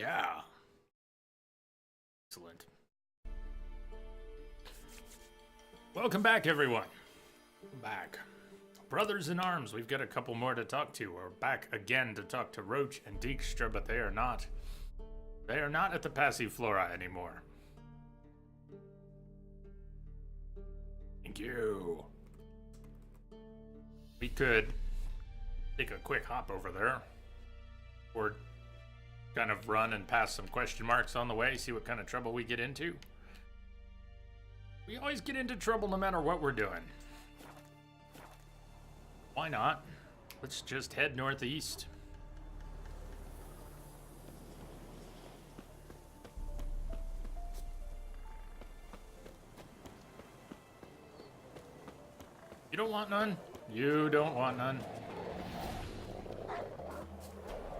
Yeah. Excellent. Welcome back, everyone. Back. Brothers in arms, we've got a couple more to talk to. We're back again to talk to Roach and Dijkstra, but they are not at the Passiflora anymore. Thank you. We could take a quick hop over there, or kind of run and pass some question marks on the way, see what kind of trouble we get into. We always get into trouble no matter what we're doing. Why not? Let's just head northeast. You don't want none? You don't want none.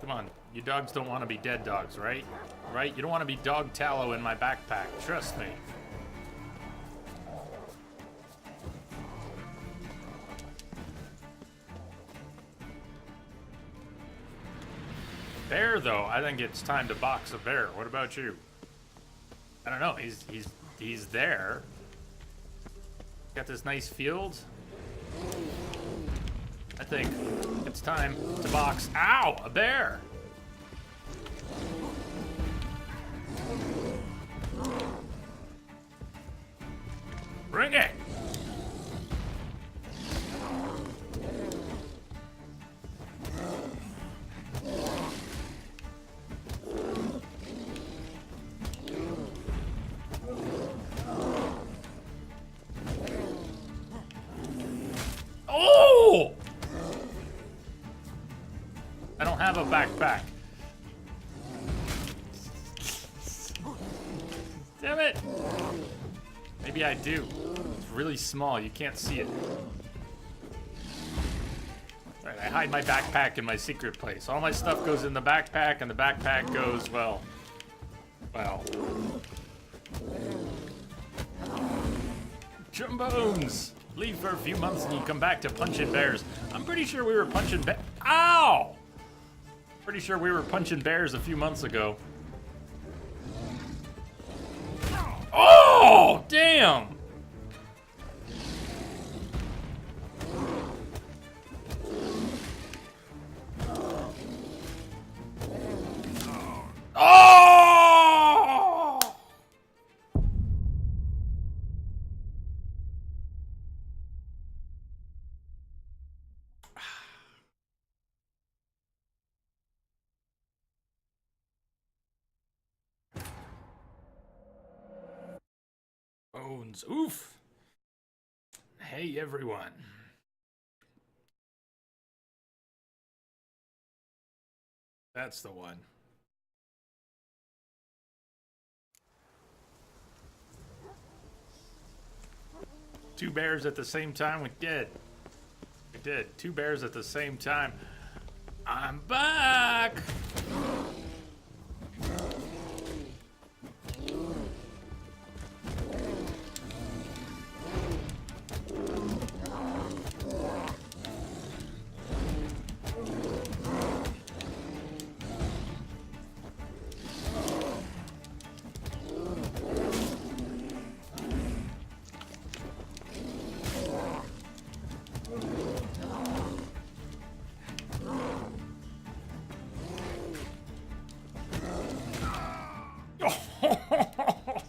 Come on, you dogs don't want to be dead dogs, right? Right? You don't want to be dog tallow in my backpack. Trust me. Bear, though, I think it's time to box a bear. What about you? I don't know. He's there. Got this nice field. I think it's time to box. Ow! A bear! Bring it! Oh! I don't have a backpack. Damn it! Maybe I do. It's really small, you can't see it. Alright, I hide my backpack in my secret place. All my stuff goes in the backpack, and the backpack goes, well... Trombones! Leave for a few months and you come back to punching bears. I'm pretty sure we were punching Ow! Pretty sure we were punching bears a few months ago. Oh, damn! Oh! Bones. Oof. Hey, everyone. That's the one. Two bears at the same time? We did. We did. Two bears at the same time. I'm back!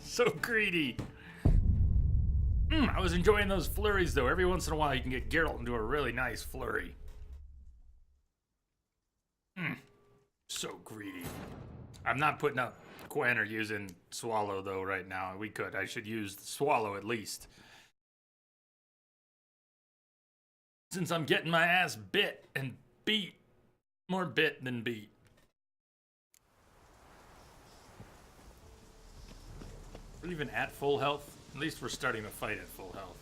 So greedy. I was enjoying those flurries, though. Every once in a while, you can get Geralt into a really nice flurry. So greedy. I'm not putting up Quen or using Swallow, though, right now. We could. I should use Swallow at least. Since I'm getting my ass bit and beat. More bit than beat. We're even at full health. At least we're starting the fight at full health.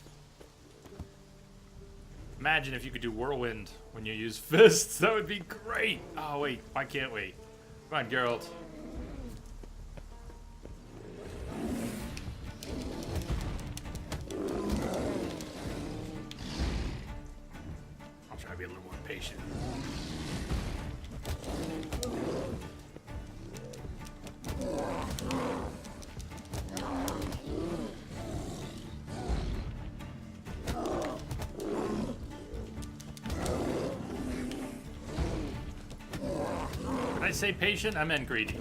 Imagine if you could do Whirlwind when you use fists. That would be great. Oh, wait. Why can't we? Come on, Geralt. I'll try to be a little more patient. I say patient? I meant greedy.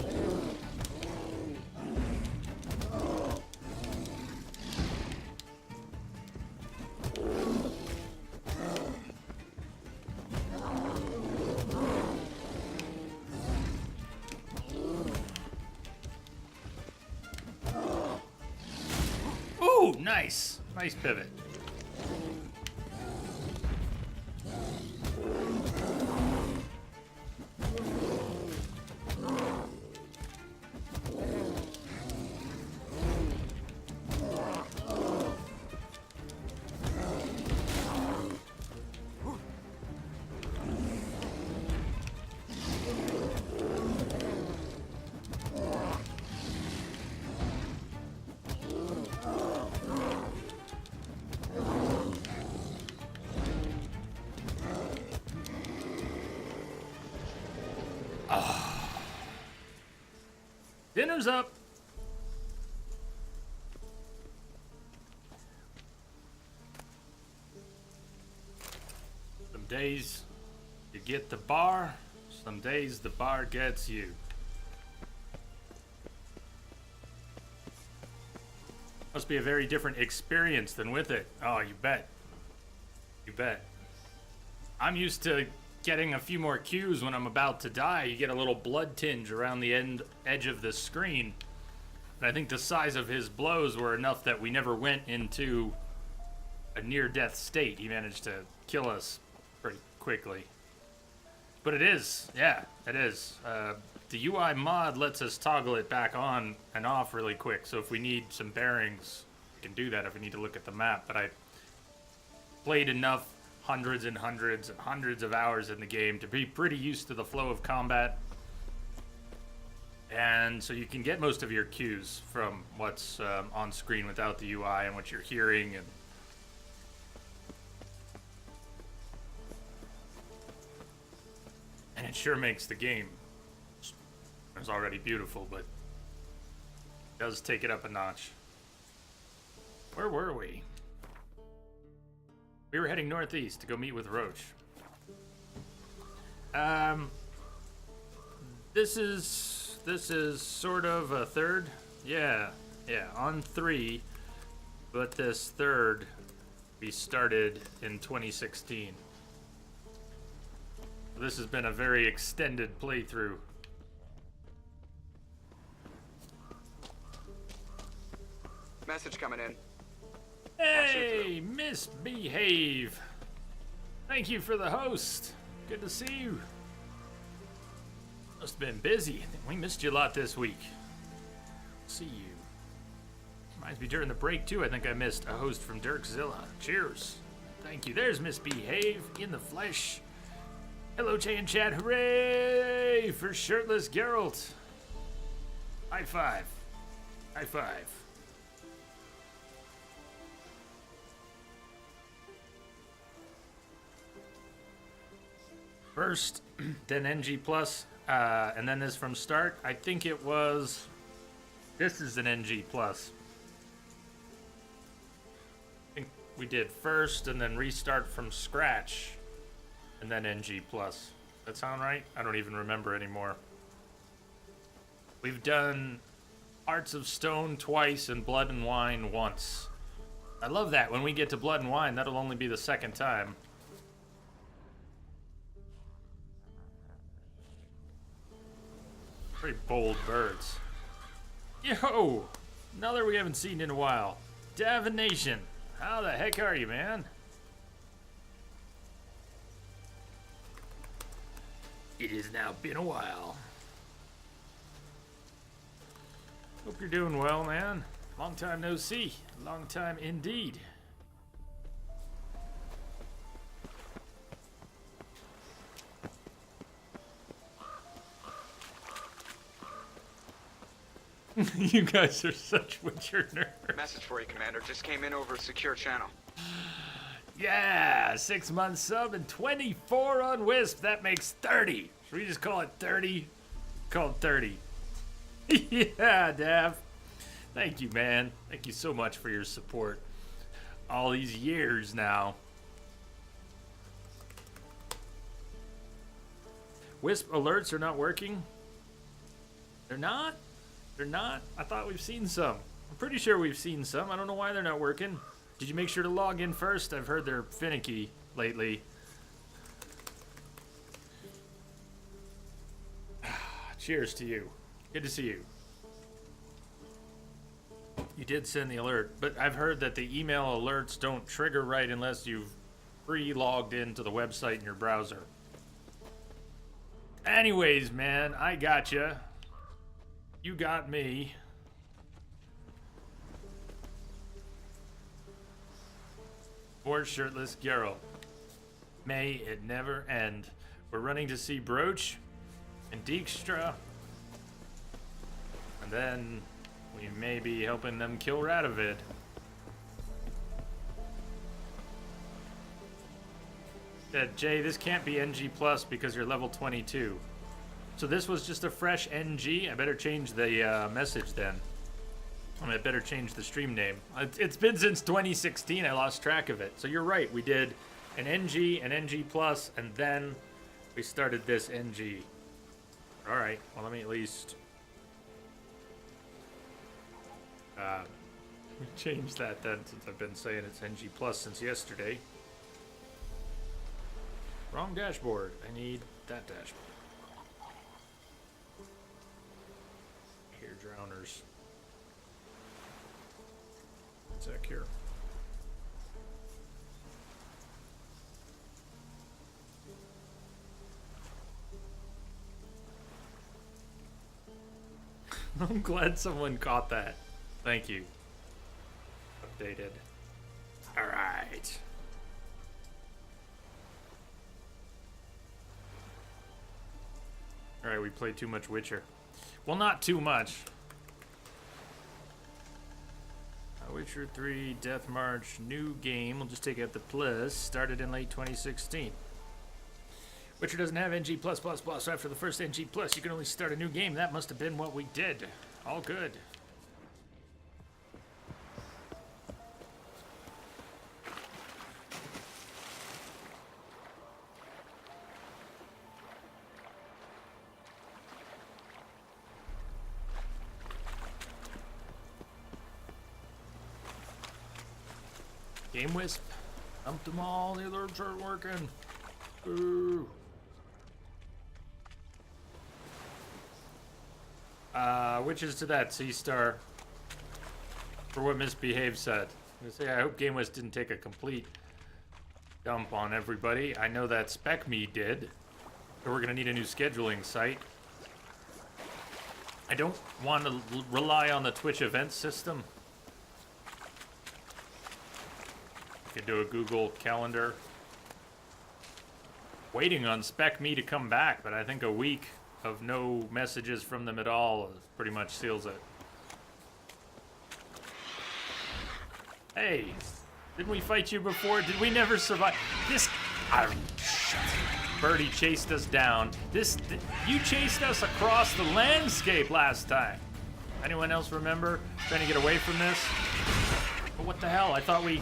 Ooh, nice. Nice pivot. Dinner's up. Some days you get the bar, some days the bar gets you. Must be a very different experience than with it. Oh, you bet. You bet. I'm used to getting a few more cues when I'm about to die. You get a little blood tinge around the edge of the screen. And I think the size of his blows were enough that we never went into a near-death state. He managed to kill us pretty quickly. But it is, yeah, it is. The UI mod lets us toggle it back on and off really quick. So if we need some bearings, we can do that if we need to look at the map. But I played enough hundreds and hundreds and hundreds of hours in the game to be pretty used to the flow of combat. And so you can get most of your cues from what's on screen without the UI and what you're hearing. And it sure makes the game, it's already beautiful, but it does take it up a notch. Where were we? We were heading northeast to go meet with Roach. This is sort of a third. Yeah, on 3, but this third we started in 2016. This has been a very extended playthrough. Message coming in. Hey, Misbehave. Thank you for the host. Good to see you. Must have been busy. We missed you a lot this week. See you. Reminds me during the break, too, I think I missed a host from Dirkzilla. Cheers. Thank you. There's Misbehave in the flesh. Hello, Jay and Chad. Hooray for shirtless Geralt. High five. High five. First, then NG Plus, and then this from start. I think it was... This is an NG Plus. I think we did first, and then restart from scratch, and then NG Plus. That sound right? I don't even remember anymore. We've done Hearts of Stone twice and Blood and Wine once. I love that. When we get to Blood and Wine, that'll only be the second time. Pretty bold birds. Yo! Another we haven't seen in a while. Davination. How the heck are you, man? It has now been a while. Hope you're doing well, man. Long time no see. Long time indeed. You guys are such Witcher nerds. Message for you, Commander. Just came in over a secure channel. Yeah, 6-month sub and 24 on Wisp. That makes 30. Should we just call it 30? Call it 30. Yeah, Dav. Thank you, man. Thank you so much for your support. All these years now. Wisp alerts are not working. They're not? They're not? I thought we've seen some. I'm pretty sure we've seen some. I don't know why they're not working. Did you make sure to log in first? I've heard they're finicky lately. Cheers to you. Good to see you. You did send the alert, but I've heard that the email alerts don't trigger right unless you've pre-logged into the website in your browser. Anyways, man, I gotcha. You got me. Poor shirtless girl. May it never end. We're running to see Broach and Dijkstra. And then we may be helping them kill Radovid. Said, Jay, this can't be NG plus because you're level 22. So this was just a fresh NG? I better change the message then. I better change the stream name. It's been since 2016, I lost track of it. So you're right, we did an NG, an NG plus, and then we started this NG. Alright, well let me at least change that then, since I've been saying it's NG plus since yesterday. Wrong dashboard. I need that dashboard. Here, drowners. Sec here. I'm glad someone caught that. Thank you. Updated. Alright. Alright, we played too much Witcher. Well, not too much. Witcher 3 Death March, new game. We'll just take out the plus. Started in late 2016. Witcher doesn't have NG+++, so after the first NG+, you can only start a new game. That must have been what we did. All good. Game Wisp. Dumped them all. The alerts aren't working. Ooh. Witches to that C-star for what Misbehave said. I hope Game Wisp didn't take a complete dump on everybody. I know that Spec Me did. So we're gonna need a new scheduling site. I don't want to rely on the Twitch event system. Could do a Google Calendar. Waiting on Spec Me to come back, but I think a week of no messages from them at all pretty much seals it. Hey, didn't we fight you before? Did we never survive? This... Birdie chased us down. You chased us across the landscape last time. Anyone else remember trying to get away from this? But what the hell? I thought we...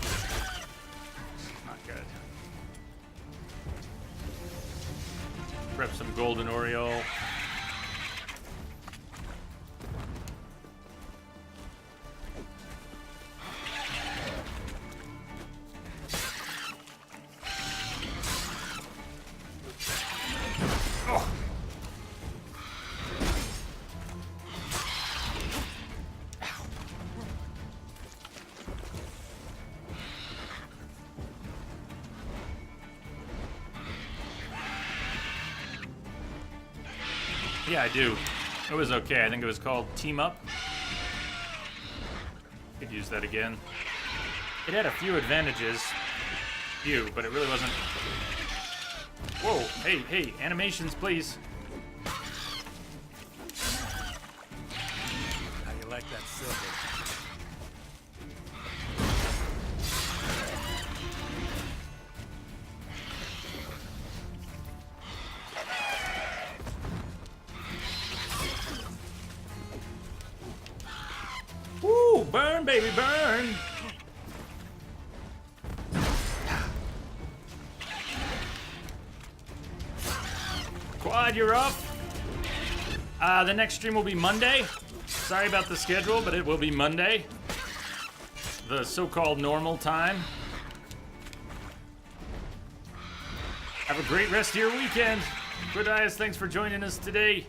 Not good. Prep some golden Oriole. Yeah, I do. It was okay. I think it was called Team Up. Could use that again. It had a few advantages. Few, but it really wasn't... Whoa, hey, animations, please. How you like that silver? Woo, burn, baby, burn. Quad, you're up. The next stream will be Monday. Sorry about the schedule, but it will be Monday. The so-called normal time. Have a great rest of your weekend. Good eyes, thanks for joining us today.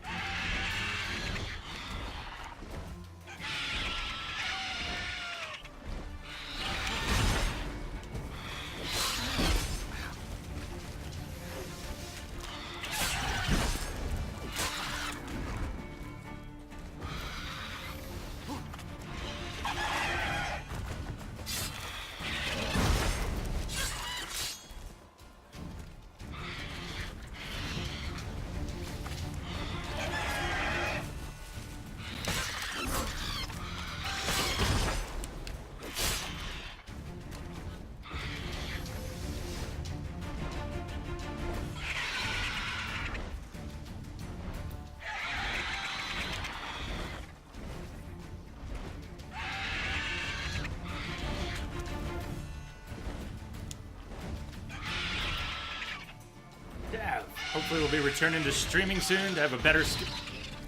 Hopefully we'll be returning to streaming soon to have a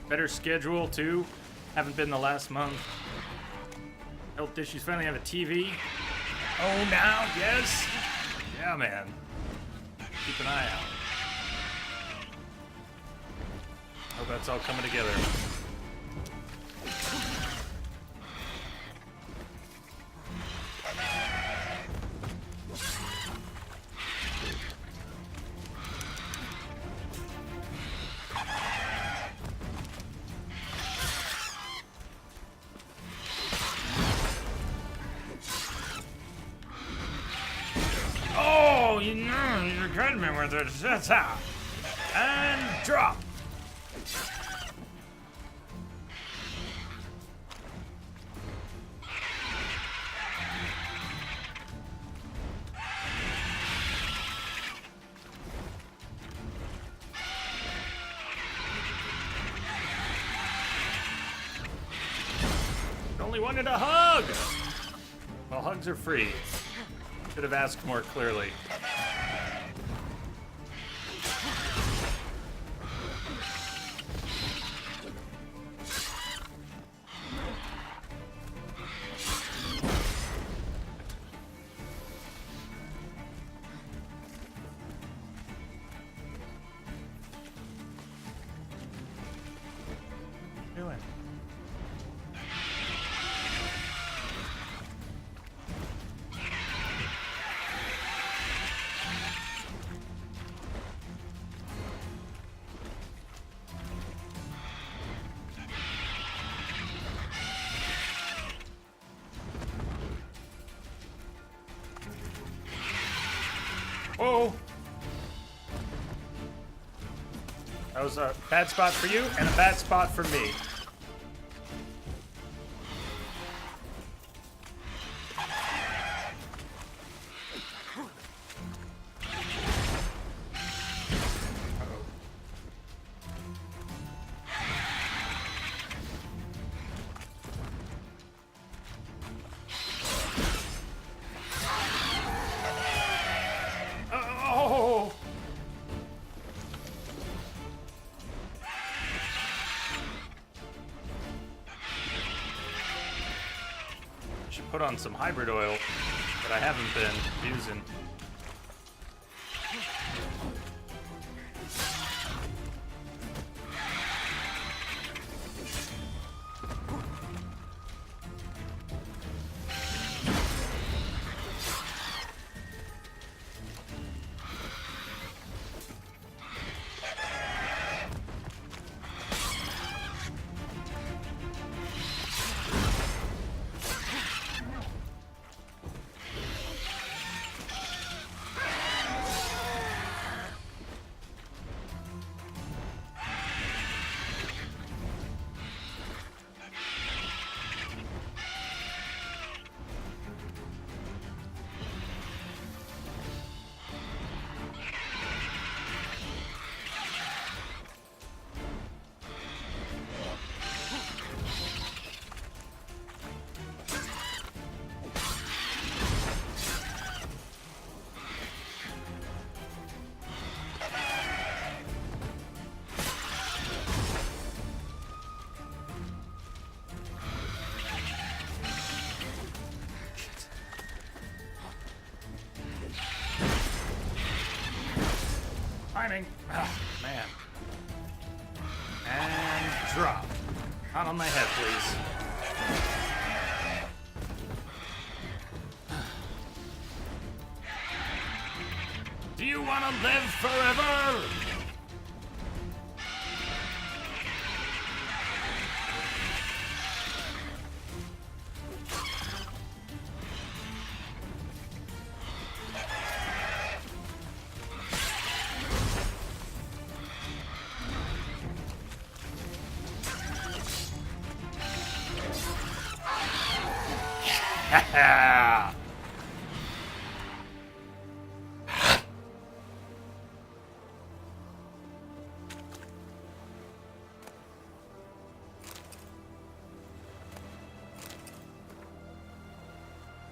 better schedule too. Haven't been the last month. Health issues. Finally have a TV. Oh, now, yes. Yeah, man. Keep an eye out. Hope that's all coming together. That's how. And drop. Only wanted a hug. Well, hugs are free. Should have asked more clearly. Oh! That was a bad spot for you and a bad spot for me. Put on some hybrid oil that I haven't been using. Timing. Ah, man. And drop. Not on my head, please. Do you want to live forever?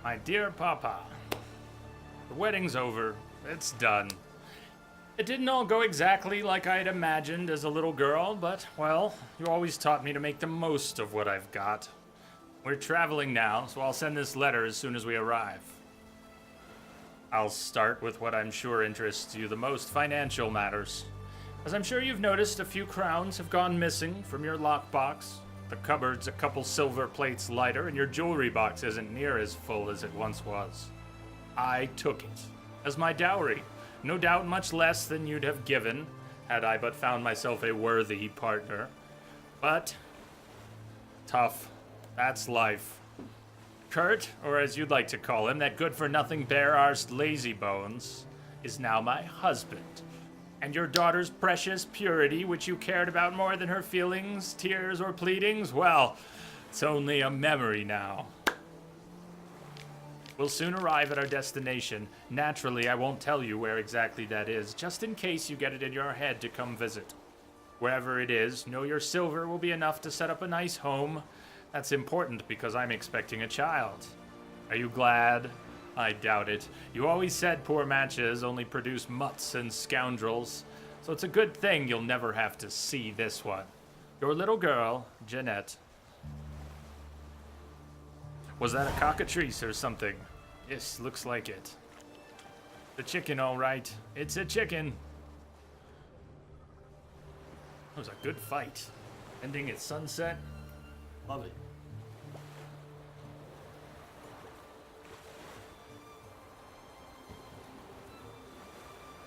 My dear Papa, the wedding's over. It's done. It didn't all go exactly like I'd imagined as a little girl, but, well, you always taught me to make the most of what I've got. We're traveling now, so I'll send this letter as soon as we arrive. I'll start with what I'm sure interests you the most, financial matters. As I'm sure you've noticed, a few crowns have gone missing from your lockbox. The cupboard's a couple silver plates lighter, and your jewelry box isn't near as full as it once was. I took it as my dowry. No doubt much less than you'd have given, had I but found myself a worthy partner. But tough. That's life. Kurt, or as you'd like to call him, that good-for-nothing bare-arsed lazybones, is now my husband. And your daughter's precious purity, which you cared about more than her feelings, tears, or pleadings, well, it's only a memory now. We'll soon arrive at our destination. Naturally, I won't tell you where exactly that is, just in case you get it in your head to come visit. Wherever it is, know your silver will be enough to set up a nice home. That's important because I'm expecting a child. Are you glad? I doubt it. You always said poor matches only produce mutts and scoundrels, so it's a good thing you'll never have to see this one. Your little girl, Jeanette. Was that a cockatrice or something? Yes, looks like it. The chicken, all right. It's a chicken. That was a good fight. Ending at sunset. Love it.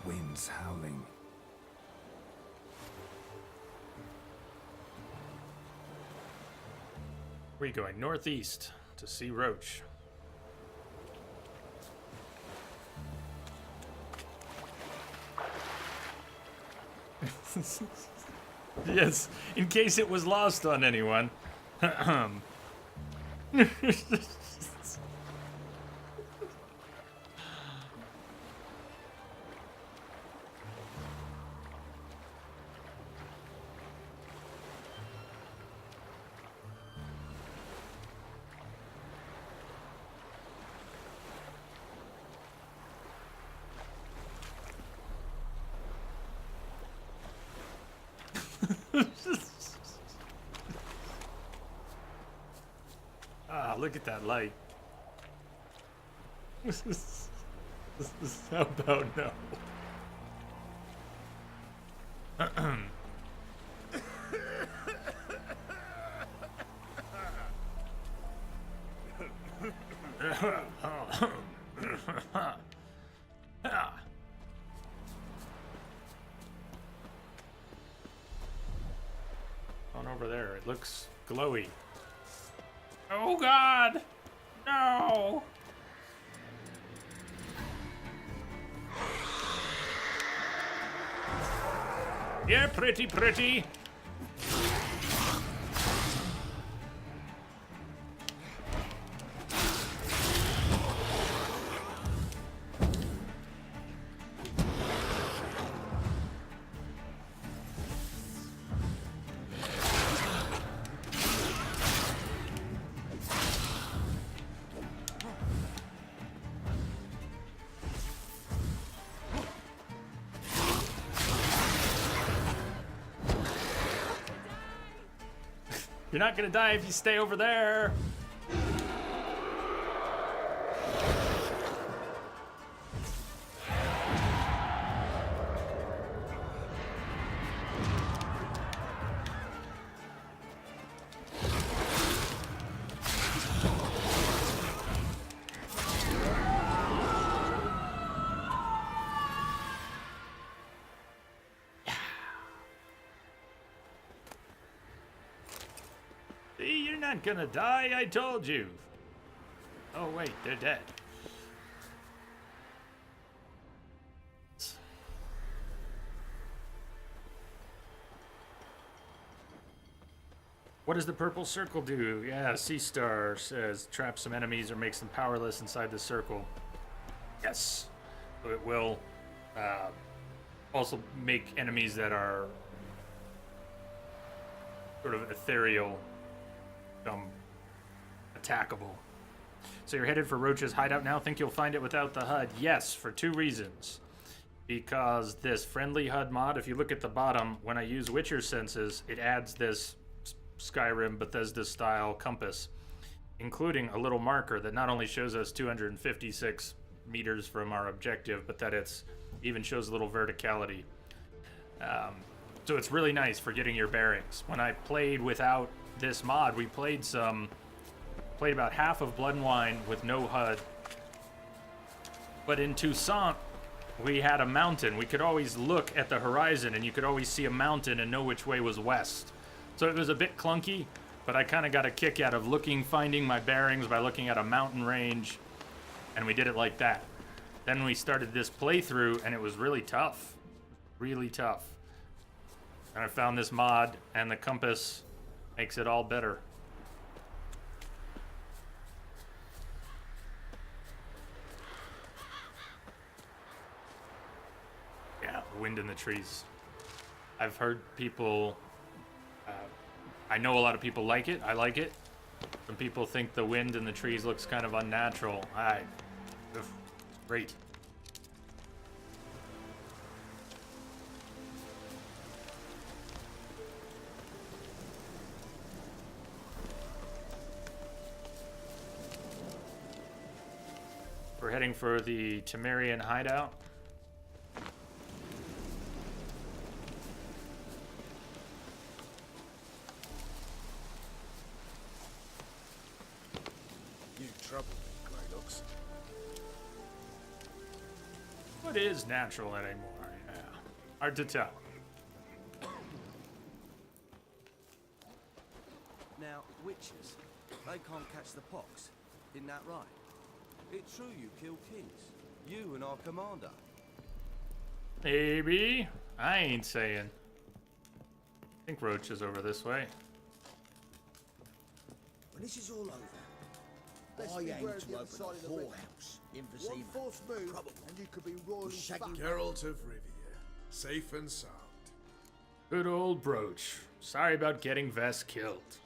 Winds howling. Where are you going? Northeast to see Roach. Yes, in case it was lost on anyone. Ah, look at that light. How about no? On over there, it looks glowy. Oh God! No! You're pretty. You're not gonna die if you stay over there. aren't gonna die, I told you. Oh wait, they're dead. What does the purple circle do? Yeah, Sea Star says trap some enemies or makes them powerless inside the circle. Yes. So it will also make enemies that are sort of ethereal become attackable. So you're headed for Roach's hideout now? Think you'll find it without the HUD? Yes, for two reasons. Because this friendly HUD mod, if you look at the bottom, when I use Witcher senses, it adds this Skyrim Bethesda style compass, including a little marker that not only shows us 256 meters from our objective, but that it's even shows a little verticality. So it's really nice for getting your bearings. When I played without this mod, we played about half of Blood and Wine with no HUD. But in Toussaint, we had a mountain. We could always look at the horizon and you could always see a mountain and know which way was west. So it was a bit clunky, but I kind of got a kick out of finding my bearings by looking at a mountain range, and we did it like that. Then we started this playthrough, and it was really tough. Really tough. And I found this mod, and the compass makes it all better. Yeah, wind in the trees. I've heard people... I know a lot of people like it. I like it. Some people think the wind in the trees looks kind of unnatural. Great. We're heading for the Temerian hideout. What is natural anymore? Yeah. Hard to tell. Now, witches, they can't catch the pox. Isn't that right? It's true you killed kings. You and our commander. Maybe. I ain't saying. I think Roach is over this way. When this is all over, I aim to open a whorehouse in Vizima. False move, and you could be royally fucked. Geralt of Rivia, safe and sound. Good old Broach. Sorry about getting Vess killed.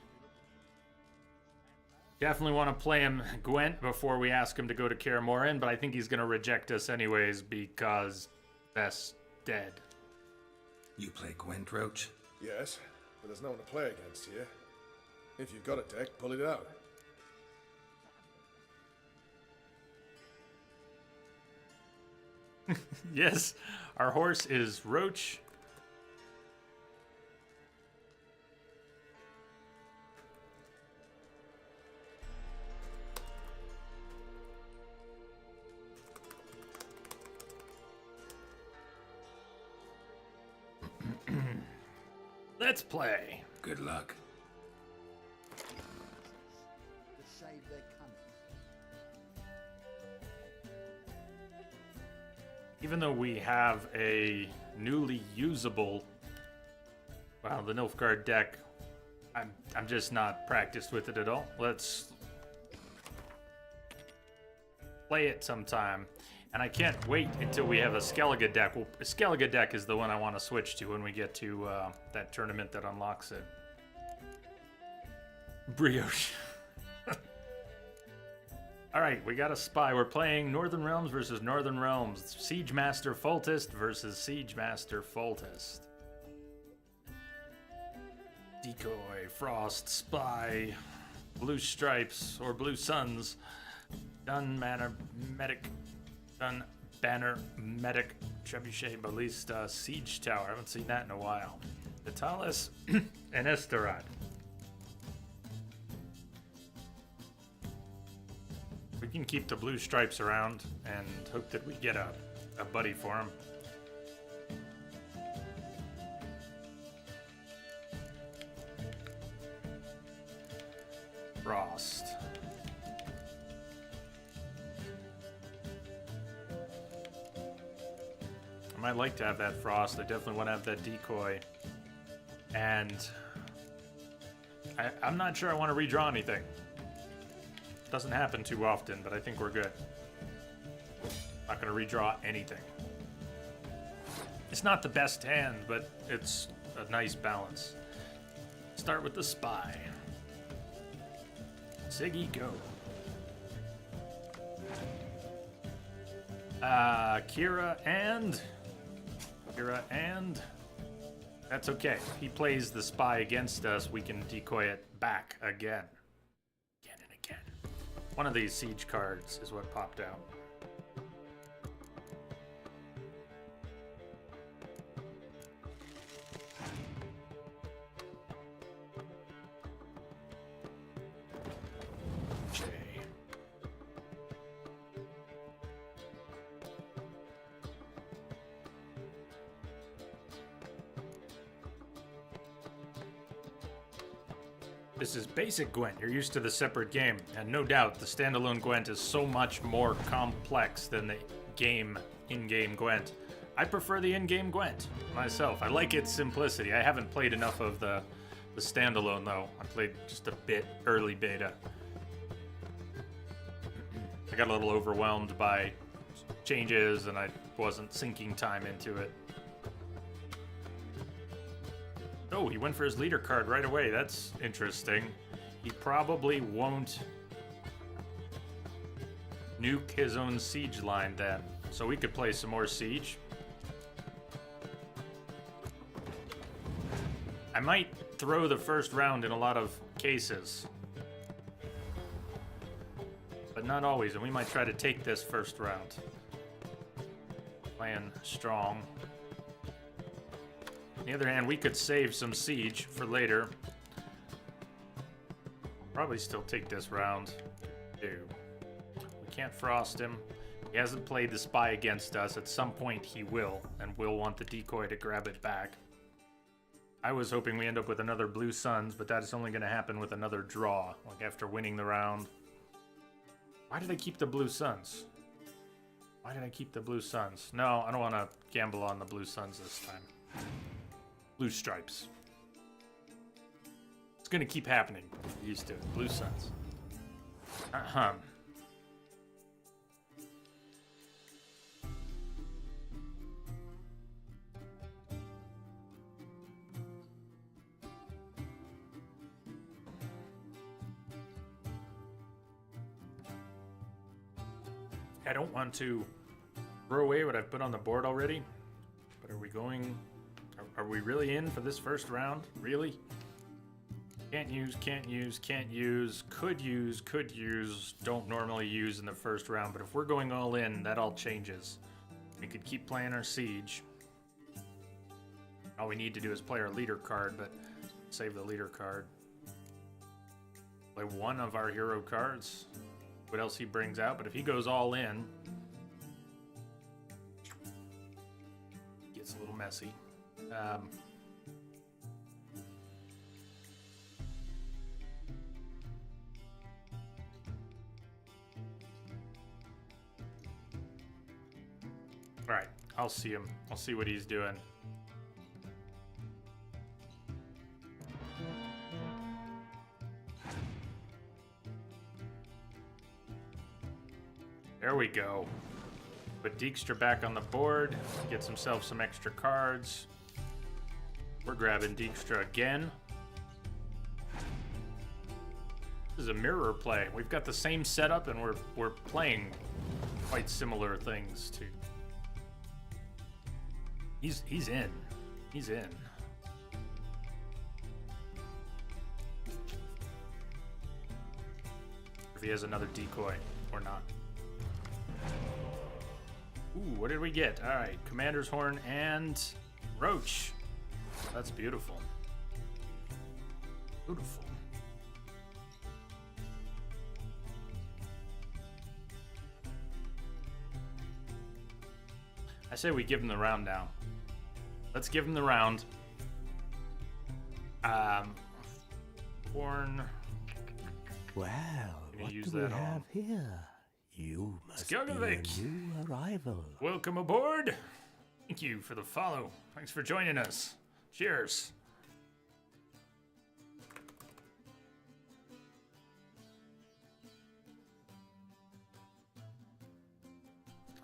Definitely want to play him Gwent before we ask him to go to Kaer Morhen, but I think he's going to reject us anyways because Vess dead. You play Gwent, Roach? Yes, but there's no one to play against here. If you've got a deck, pull it out. Yes, our horse is Roach. Let's play. Good luck. To save their cunning. Even though we have a newly usable, well, the Nilfgaard deck, I'm just not practiced with it at all. Let's play it sometime. And I can't wait until we have a Skellige deck. Well, a Skellige deck is the one I want to switch to when we get to that tournament that unlocks it. Brioche. Alright, we got a spy. We're playing Northern Realms versus Northern Realms. Siege Master Foltest versus Siege Master Foltest. Decoy, Frost, Spy, Blue Stripes, or Blue Suns, Dun Manor Medic, Dun Banner Medic, Trebuchet Ballista, Siege Tower. I haven't seen that in a while. Vitalis and Esterad. We can keep the blue stripes around and hope that we get a buddy for him. Frost. I might like to have that Frost. I definitely want to have that decoy. And I'm not sure I want to redraw anything. Doesn't happen too often, but I think we're good. Not going to redraw anything. It's not the best hand, but it's a nice balance. Start with the Spy. Siggy, go. Kira and... That's okay. If he plays the Spy against us, we can decoy it back again. Again and again. One of these siege cards is what popped out. This is basic Gwent. You're used to the separate game, and no doubt the standalone Gwent is so much more complex than the in-game Gwent. I prefer the in-game Gwent myself. I like its simplicity. I haven't played enough of the standalone though. I played just a bit early beta. I got a little overwhelmed by changes, and I wasn't sinking time into it. Oh, he went for his leader card right away. That's interesting. He probably won't nuke his own siege line then. So we could play some more siege. I might throw the first round in a lot of cases. But not always, and we might try to take this first round. Playing strong. On the other hand, we could save some siege for later. Probably still take this round. We can't frost him. He hasn't played the Spy against us. At some point he will, and we'll want the decoy to grab it back. I was hoping we end up with another Blue Suns, but that is only going to happen with another draw, like after winning the round. Why did I keep the Blue Suns? Why did I keep the Blue Suns? No, I don't want to gamble on the Blue Suns this time. Blue Stripes. It's gonna keep happening. We're used to it. Blue Suns. Uh-huh. I don't want to throw away what I've put on the board already, but are we going... Are we really in for this first round? Really? Can't use, can't use, can't use, could use, don't normally use in the first round, but if we're going all in, that all changes. We could keep playing our siege. All we need to do is play our leader card, but save the leader card. Play one of our hero cards. What else he brings out, but if he goes all in, gets a little messy. Alright, I'll see him. I'll see what he's doing. There we go. Put Dijkstra back on the board. Gets himself some extra cards. We're grabbing Dijkstra again. This is a mirror play. We've got the same setup, and we're playing quite similar things too. He's in. He's in. If he has another decoy or not. Ooh, what did we get? All right, Commander's Horn and Roach. That's beautiful. Beautiful. I say we give him the round now. Let's give him the round. Horn. Well, Gonna what use do we that on have here? You must be a Skjogovic. new arrival. Welcome aboard. Thank you for the follow. Thanks for joining us. Cheers.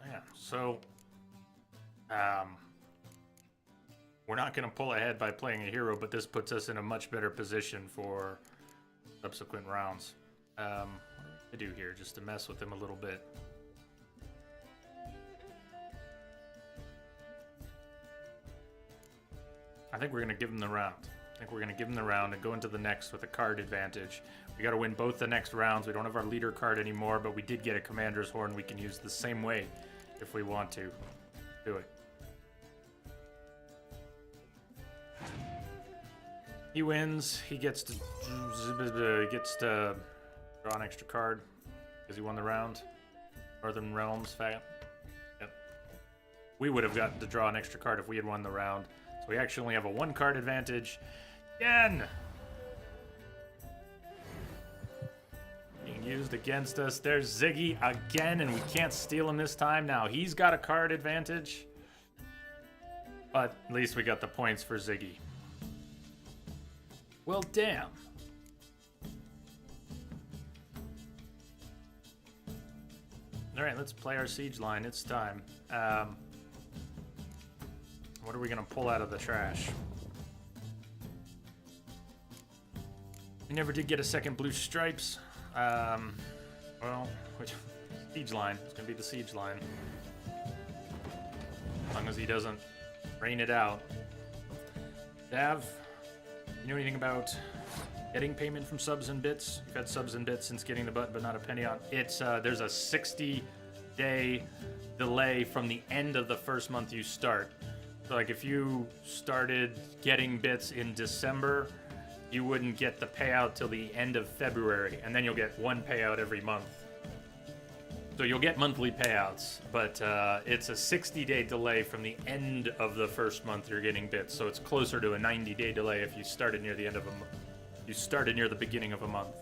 Yeah, so we're not going to pull ahead by playing a hero, but this puts us in a much better position for subsequent rounds. What do I do here just to mess with him a little bit? I think we're going to give him the round. I think we're going to give him the round and go into the next with a card advantage. We got to win both the next rounds. We don't have our leader card anymore, but we did get a commander's horn we can use the same way if we want to. Do it. He wins. He gets to draw an extra card because he won the round. Northern Realms, Yep. We would have gotten to draw an extra card if we had won the round. So we actually only have a 1-card advantage. Again! Being used against us. There's Ziggy again, and we can't steal him this time. Now he's got a card advantage. But at least we got the points for Ziggy. Well, damn. Alright, let's play our siege line. It's time. What are we gonna pull out of the trash? We never did get a second blue stripes. Well, siege line. It's gonna be the siege line. As long as he doesn't rain it out. Dav, you know anything about getting payment from subs and bits? You've had subs and bits since getting the button, but not a penny on. It's there's a 60-day delay from the end of the first month you start. So like if you started getting bits in December, you wouldn't get the payout till the end of February, and then you'll get one payout every month. So you'll get monthly payouts, but it's a 60-day delay from the end of the first month you're getting bits. So it's closer to a 90-day delay if you started near the end of a month. You started near the beginning of a month.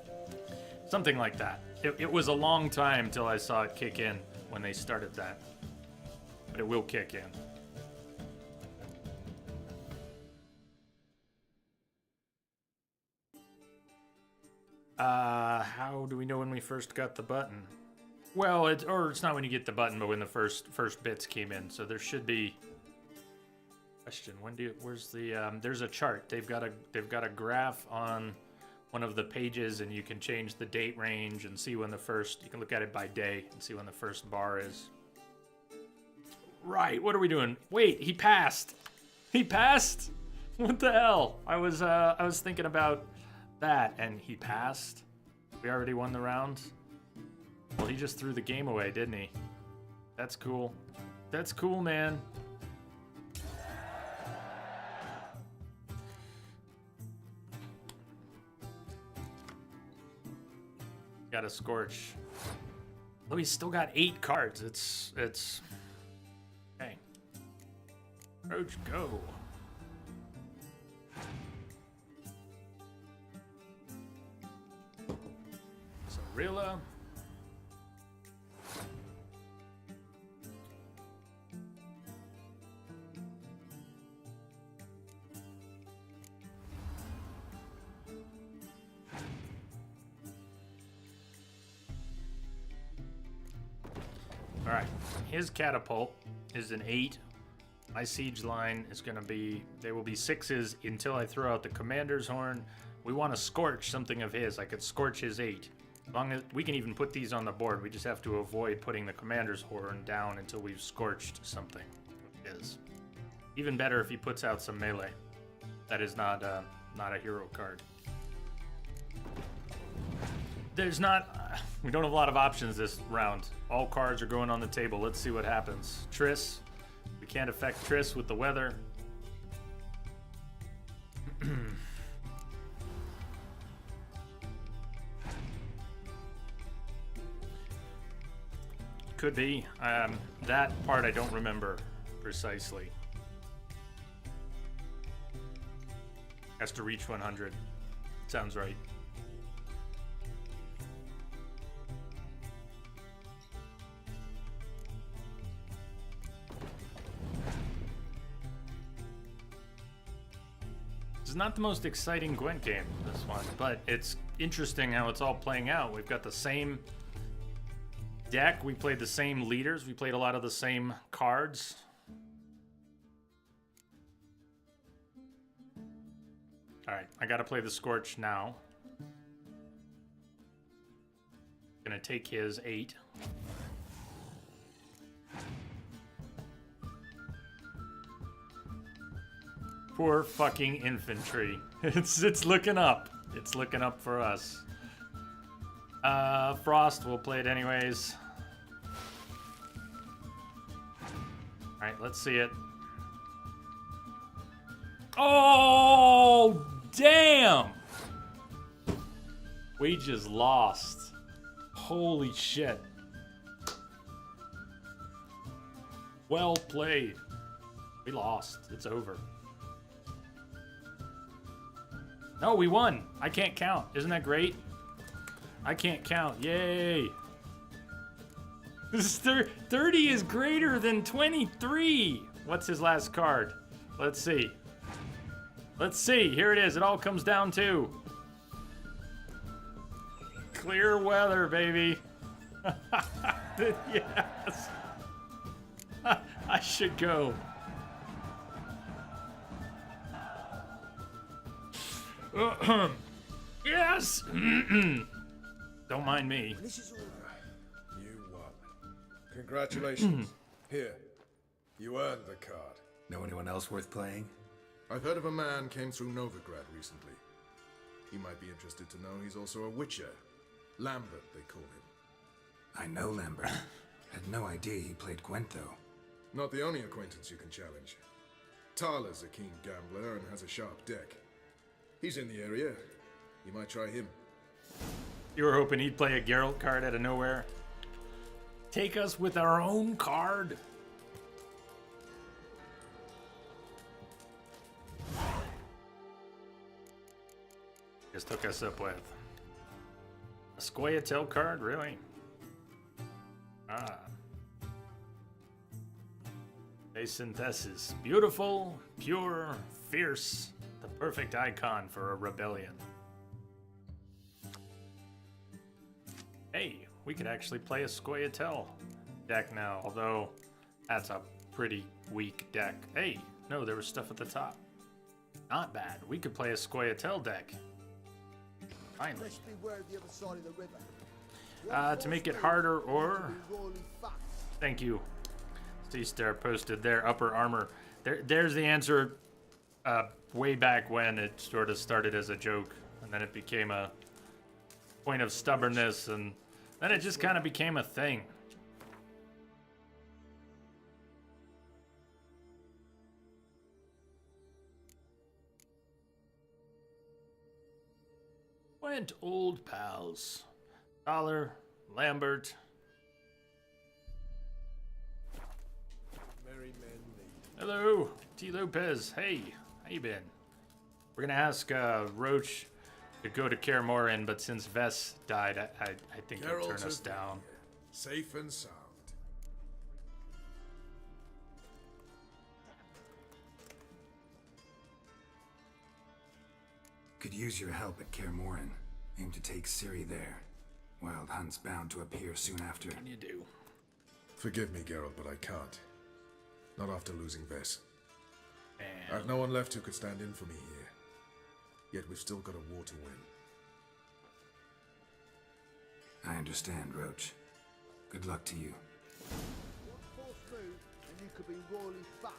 Something like that. It was a long time till I saw it kick in when they started that. But it will kick in. How do we know when we first got the button? Well, it's not when you get the button, but when the first bits came in. So there should be. Question: where's the? There's a chart. They've got a graph on one of the pages, and you can change the date range and see when the first. You can look at it by day and see when the first bar is. Right. What are we doing? Wait, he passed. He passed. What the hell? I was thinking about that, and he passed. We already won the round. Well, he just threw the game away, didn't he? That's cool. That's cool, man. Got a Scorch. Oh, he's still got 8 cards. It's... Okay. Roach, go. Sarilla. Alright, his catapult is an 8. My siege line is going to be, they will be 6s until I throw out the commander's horn. We want to scorch something of his. I could scorch his 8. As long as we can even put these on the board, we just have to avoid putting the commander's horn down until we've scorched something of his. Even better if he puts out some melee. That is not a hero card. There's not... we don't have a lot of options this round. All cards are going on the table. Let's see what happens. Triss. We can't affect Triss with the weather. Could be. That part I don't remember precisely. Has to reach 100. Sounds right. It's not the most exciting Gwent game, this one, but it's interesting how it's all playing out. We've got the same deck, we played the same leaders, we played a lot of the same cards. Alright, I gotta play the Scorch now. Gonna take his 8. Poor fucking infantry. It's looking up. It's looking up for us. Frost, we'll play it anyways. Alright, let's see it. Oh, damn! We just lost. Holy shit. Well played. We lost. It's over. No, we won. I can't count. Isn't that great? I can't count. Yay. This is 30 is greater than 23. What's his last card? Let's see. Let's see. Here it is. It all comes down to clear weather, baby. Yes. I should go. Yes. Don't mind me. This is all You won. Congratulations. Here, you earned the card. Know anyone else worth playing? I've heard of a man came through Novigrad recently. You might be interested to know he's also a witcher. Lambert, they call him. I know Lambert. Had no idea he played Gwent, though. Not the only acquaintance you can challenge. Thaler's a keen gambler and has a sharp deck. He's in the area. You might try him. You were hoping he'd play a Geralt card out of nowhere? Take us with our own card? Just hook us up with a Scoia'tael card, really? Ah. A synthesis. Beautiful, pure, fierce. The perfect icon for a rebellion. Hey, we could actually play a Scoia'tael deck now, although that's a pretty weak deck. Hey, no, there was stuff at the top. Not bad. We could play a Scoia'tael deck. Finally. Let's beware the other side of the river. To make it harder, or... Thank you. C-Star posted their upper armor. There's the answer way back when it sort of started as a joke, and then it became a point of stubbornness, and then it just kind of became a thing. Went old pals. Thaler, Lambert. Merry men lead. Hello, T. Lopez. Hey, how you been? We're gonna ask Roach to go to Kaer Morhen, but since Vess died, I think he'll turn us down. Safe and sound. Could use your help at Kaer Morhen. Aim to take Ciri there. Wild Hunt's bound to appear soon after. What can you do? Forgive me, Geralt, but I can't. Not after losing Vess. Man. I've no one left who could stand in for me here. Yet we've still got a war to win. I understand, Roach. Good luck to you. One false move and you could be royally fucked.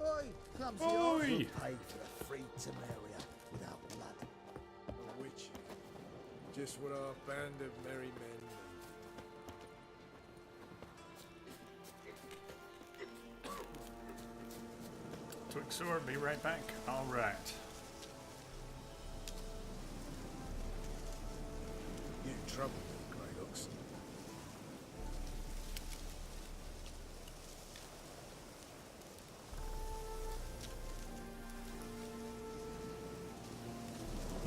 Oi, clumsy Oi! paid for the free Temeria without blood. A witch. Just what our band of merry men need. Twig sword, be right back. All right. You in trouble, Grey Hooks.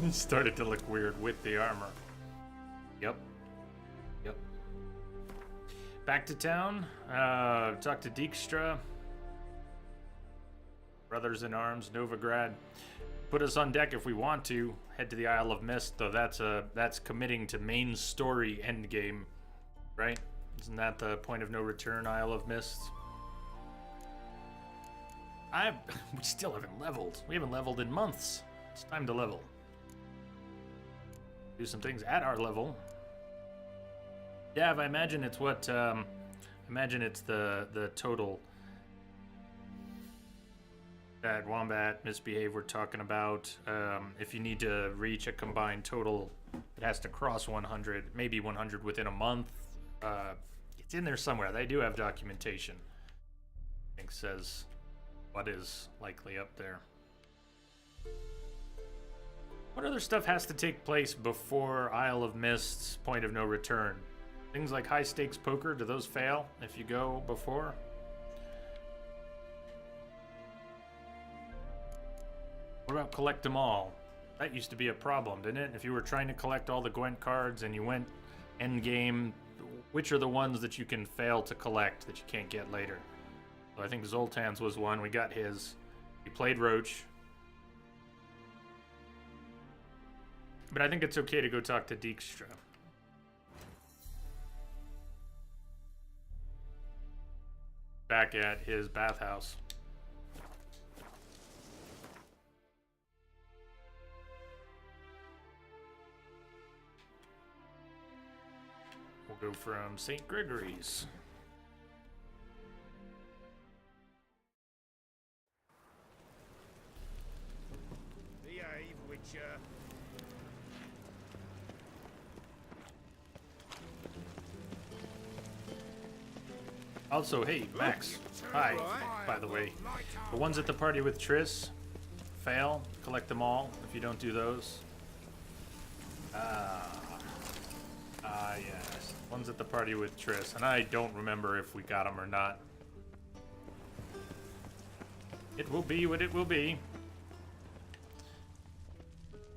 He started to look weird with the armor. Yep. Back to town. Talk to Dijkstra. Brothers in Arms, Novigrad. Put us on deck if we want to. Head to the Isle of Mist, though that's committing to main story endgame, right? Isn't that the point of no return, Isle of Mist? We still haven't leveled. We haven't leveled in months. It's time to level. Do some things at our level. Yeah, I imagine it's what. Imagine it's the total that Wombat Misbehave we're talking about. If you need to reach a combined total, it has to cross 100, maybe 100 within a month. It's in there somewhere. They do have documentation. I think says what is likely up there. What other stuff has to take place before Isle of Mist's point of no return? Things like high stakes poker, do those fail if you go before? What about collect them all? That used to be a problem, didn't it? If you were trying to collect all the Gwent cards and you went endgame, which are the ones that you can fail to collect that you can't get later? So I think Zoltan's was one. We got his. We played Roach. But I think it's okay to go talk to Dijkstra. Back at his bathhouse. We'll go from St. Gregory's. Behave, Witcher. Also, hey, Max. Hi, by the way. The ones at the party with Triss, fail. Collect them all if you don't do those. Yes. Ones at the party with Triss. And I don't remember if we got them or not. It will be what it will be.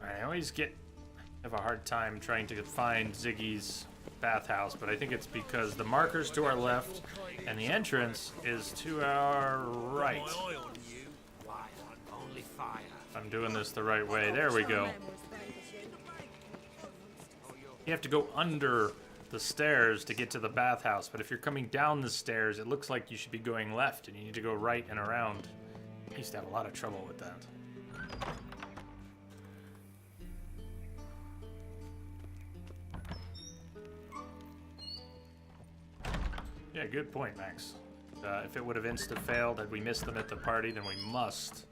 I always have a hard time trying to find Ziggy's bathhouse, but I think it's because the marker's to our left and the entrance is to our right. I'm doing this the right way. There we go. You have to go under the stairs to get to the bathhouse, but if you're coming down the stairs, it looks like you should be going left and you need to go right and around. I used to have a lot of trouble with that. Yeah, good point, Max. If it would have insta-failed, had we missed them at the party, then we must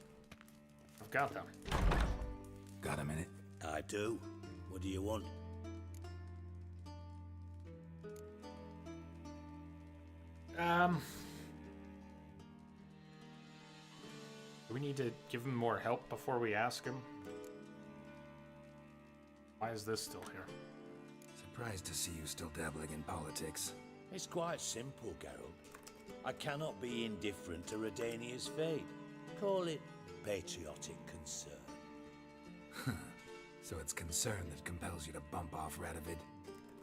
have got them. Got a minute? I do. What do you want? Do we need to give him more help before we ask him? Why is this still here? Surprised to see you still dabbling in politics. It's quite simple, Geralt. I cannot be indifferent to Redania's fate. Call it patriotic concern. So it's concern that compels you to bump off Radovid?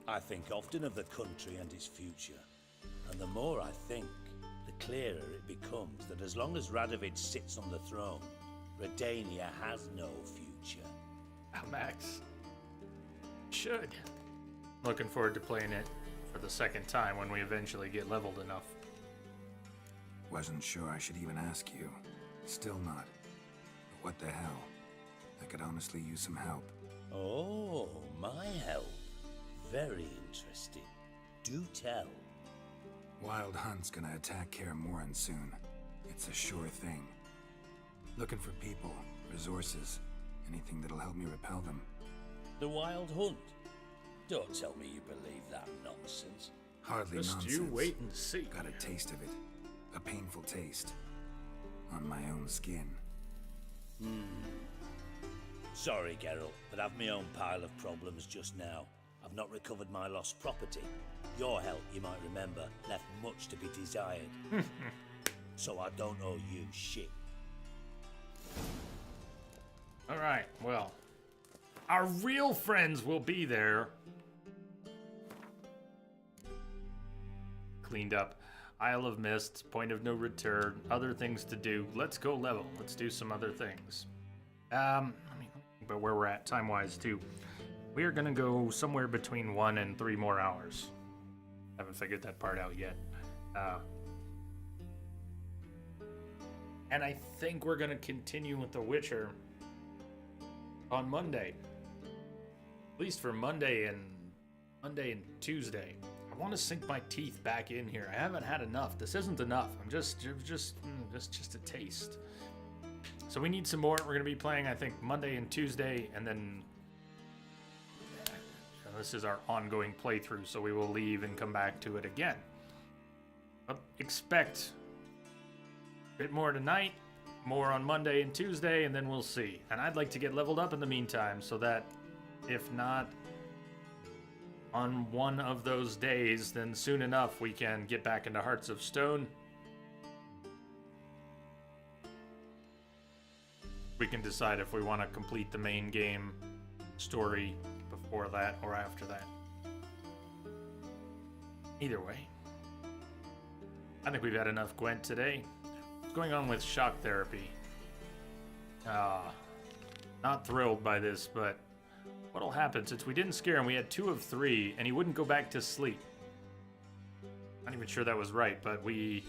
I think often of the country and its future. And the more I think, the clearer it becomes that as long as Radovid sits on the throne, Redania has no future. Oh, Max. Should. Looking forward to playing it for the second time when we eventually get leveled enough. Wasn't sure I should even ask you. Still not. But what the hell? I could honestly use some help. Oh, my help. Very interesting. Do tell. Wild Hunt's gonna attack Kaer Morhen soon. It's a sure thing. Looking for people, resources, anything that'll help me repel them. The Wild Hunt? Don't tell me you believe that nonsense. Hardly Just nonsense. you wait and see. Got a taste of it. A painful taste. On my own skin. Sorry, Geralt, but I've my own pile of problems just now. I've not recovered my lost property. Your help, you might remember, left much to be desired. So I don't owe you shit. All right, well, our real friends will be there. cleaned up. Isle of Mist, Point of No Return, other things to do. Let's go level. Let's do some other things. But where we're at time-wise too. We are gonna go somewhere between 1 and 3 more hours. Haven't figured that part out yet. And I think we're gonna continue with The Witcher on Monday. At least for Monday and Tuesday. I want to sink my teeth back in here. I haven't had enough. This isn't enough. I'm just a taste. So we need some more. We're gonna be playing, I think, Monday and Tuesday, and then this is our ongoing playthrough. So we will leave and come back to it again. But expect a bit more tonight, more on Monday and Tuesday, and then we'll see. And I'd like to get leveled up in the meantime, so that if not on one of those days, then soon enough we can get back into Hearts of Stone. We can decide if we want to complete the main game story before that or after that. Either way, I think we've had enough Gwent today. What's going on with shock therapy? Not thrilled by this, but what'll happen since we didn't scare him? We had 2 of 3, and he wouldn't go back to sleep. Not even sure that was right, but we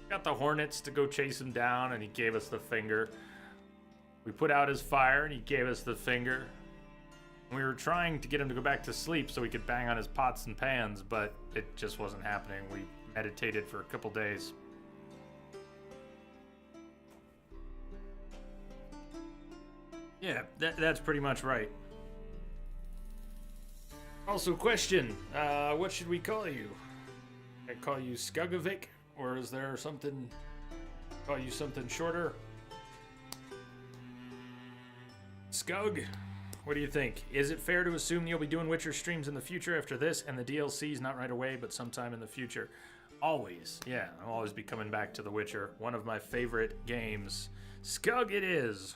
got the Hornets to go chase him down, and he gave us the finger. We put out his fire, and he gave us the finger. And we were trying to get him to go back to sleep so we could bang on his pots and pans, but it just wasn't happening. We meditated for a couple days. Yeah, that's pretty much right. Also, question, what should we call you? I call you Skugovic, or is there something, call you something shorter? Skug, what do you think? Is it fair to assume you'll be doing Witcher streams in the future after this, and the DLC's not right away, but sometime in the future? Always, yeah, I'll always be coming back to The Witcher, one of my favorite games. Skug it is.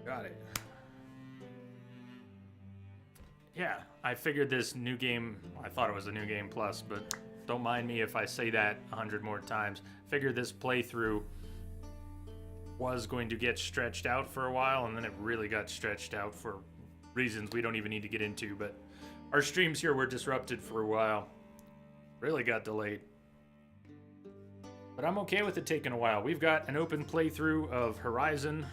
Got it. Yeah, I figured this new game, I thought it was a new game plus, but don't mind me if I say that 100 more times. Figured this playthrough was going to get stretched out for a while, and then it really got stretched out for reasons we don't even need to get into, but our streams here were disrupted for a while. Really got delayed. But I'm okay with it taking a while. We've got an open playthrough of Horizon,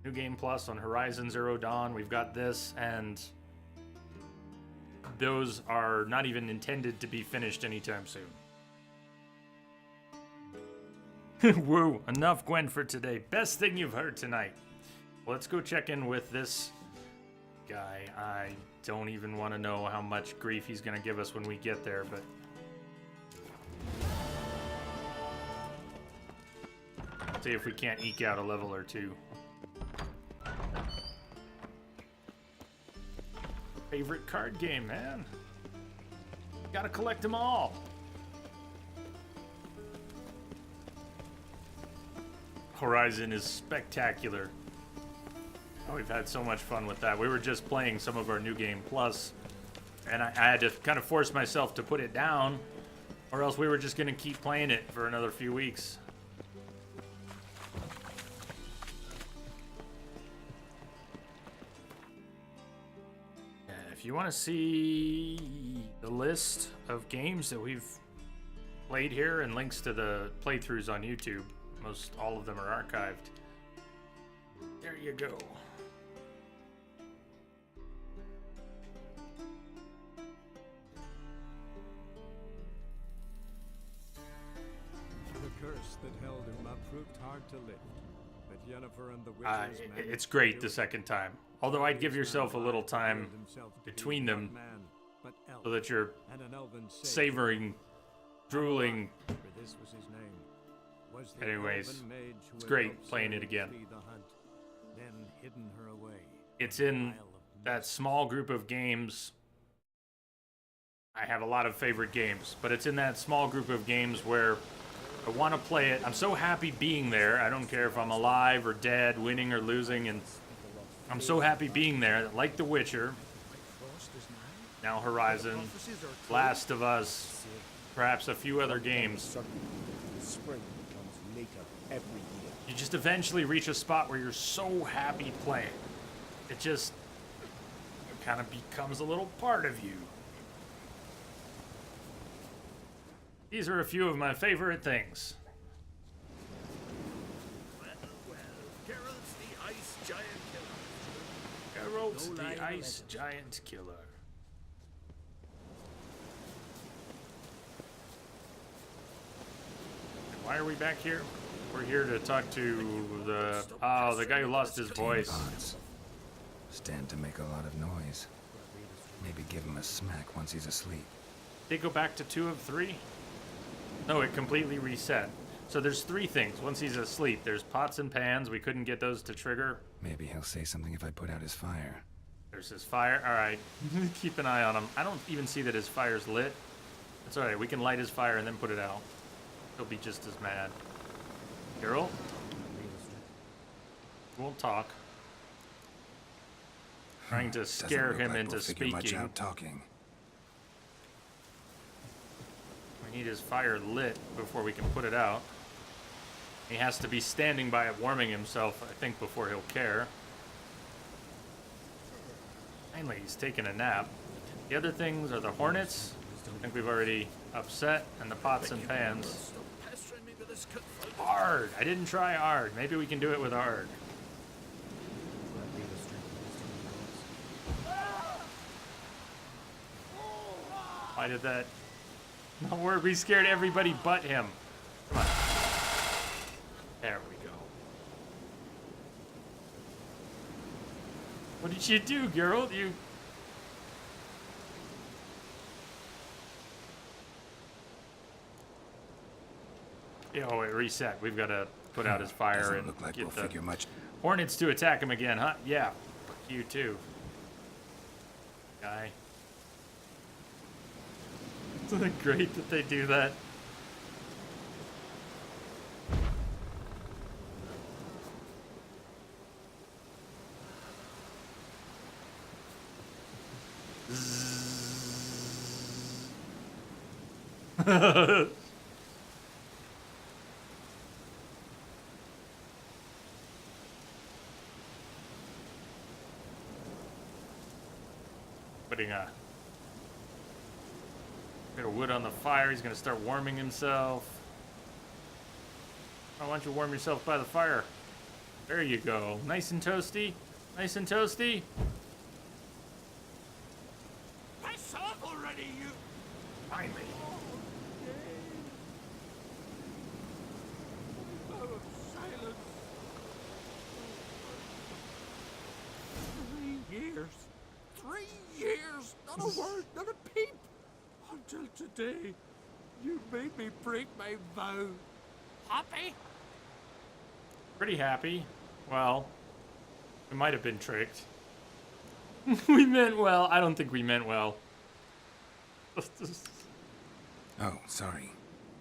New Game Plus on Horizon Zero Dawn. We've got this, and those are not even intended to be finished anytime soon. Woo, enough Gwen for today. Best thing you've heard tonight. Let's go check in with this guy. I don't even want to know how much grief he's going to give us when we get there, but see if we can't eke out a level or 2. Favorite card game, man. Gotta collect them all. Horizon is spectacular. Oh, we've had so much fun with that. We were just playing some of our New Game Plus, and I had to kind of force myself to put it down, or else we were just gonna keep playing it for another few weeks. If you want to see the list of games that we've played here and links to the playthroughs on YouTube, most all of them are archived. There you go. The curse that held him up proved hard to lift, but Yennefer and the witches it's great the second time. Although I'd give yourself a little time between them so that you're savoring, drooling. Anyways, it's great playing it again. It's in that small group of games. I have a lot of favorite games, but it's in that small group of games where I want to play it. I'm so happy being there. I don't care if I'm alive or dead, winning or losing, and I'm so happy being there. Like The Witcher, now Horizon, Last of Us, perhaps a few other games. Spring comes later every year. You just eventually reach a spot where you're so happy playing. It just kind of becomes a little part of you. These are a few of my favorite things. Geralt's the ice giant killer. Geralt's No the lie, Ice Giant Killer. And why are we back here? We're here to talk to the guy who lost his voice. Odds. Stand to make a lot of noise. Maybe give him a smack once he's asleep. They go back to 2 of 3? No, it completely reset. So there's 3 things. Once he's asleep, there's pots and pans. We couldn't get those to trigger. Maybe he'll say something if I put out his fire. There's his fire. All right, keep an eye on him. I don't even see that his fire's lit. It's all right. We can light his fire and then put it out. He'll be just as mad. Geralt? Won't talk. Trying to scare Doesn't look him like into we'll figure much speaking. out talking. We need his fire lit before we can put it out. He has to be standing by it warming himself, I think, before he'll care. Finally, he's taking a nap. The other things are the hornets, I think we've already upset, and the pots and pans. Ard! I didn't try Ard. Maybe we can do it with Ard. Why did that not work? We scared everybody but him. Come on. There we go. What did you do, Geralt? You... Oh, it reset. We've got to put out his fire Doesn't and look like get we'll the figure much. hornets to attack him again, huh? Yeah. Fuck you too. Guy. Isn't it great that they do that? Putting a bit of wood on the fire. He's gonna start warming himself. Why don't you warm yourself by the fire? There you go. Nice and toasty. Nice and toasty. Piss off already, you! Finally. Oh, silence. 3 years. 3 years! Not a word, not a peep! Until today, you made me break my vow. Happy? Pretty happy. Well, we might have been tricked. We meant well. I don't think we meant well. Oh, sorry.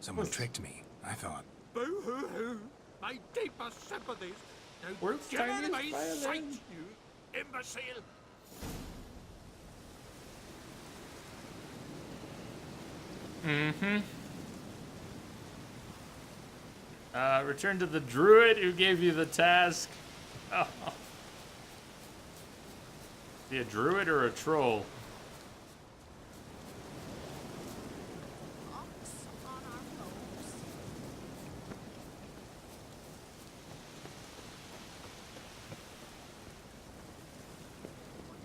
Someone tricked me. I thought. Boo-hoo-hoo! My deepest sympathies. Now World's get out of tiniest my violin. sight, you imbecile! Mm-hmm. Return to the druid who gave you the task. Oh. Be a druid or a troll?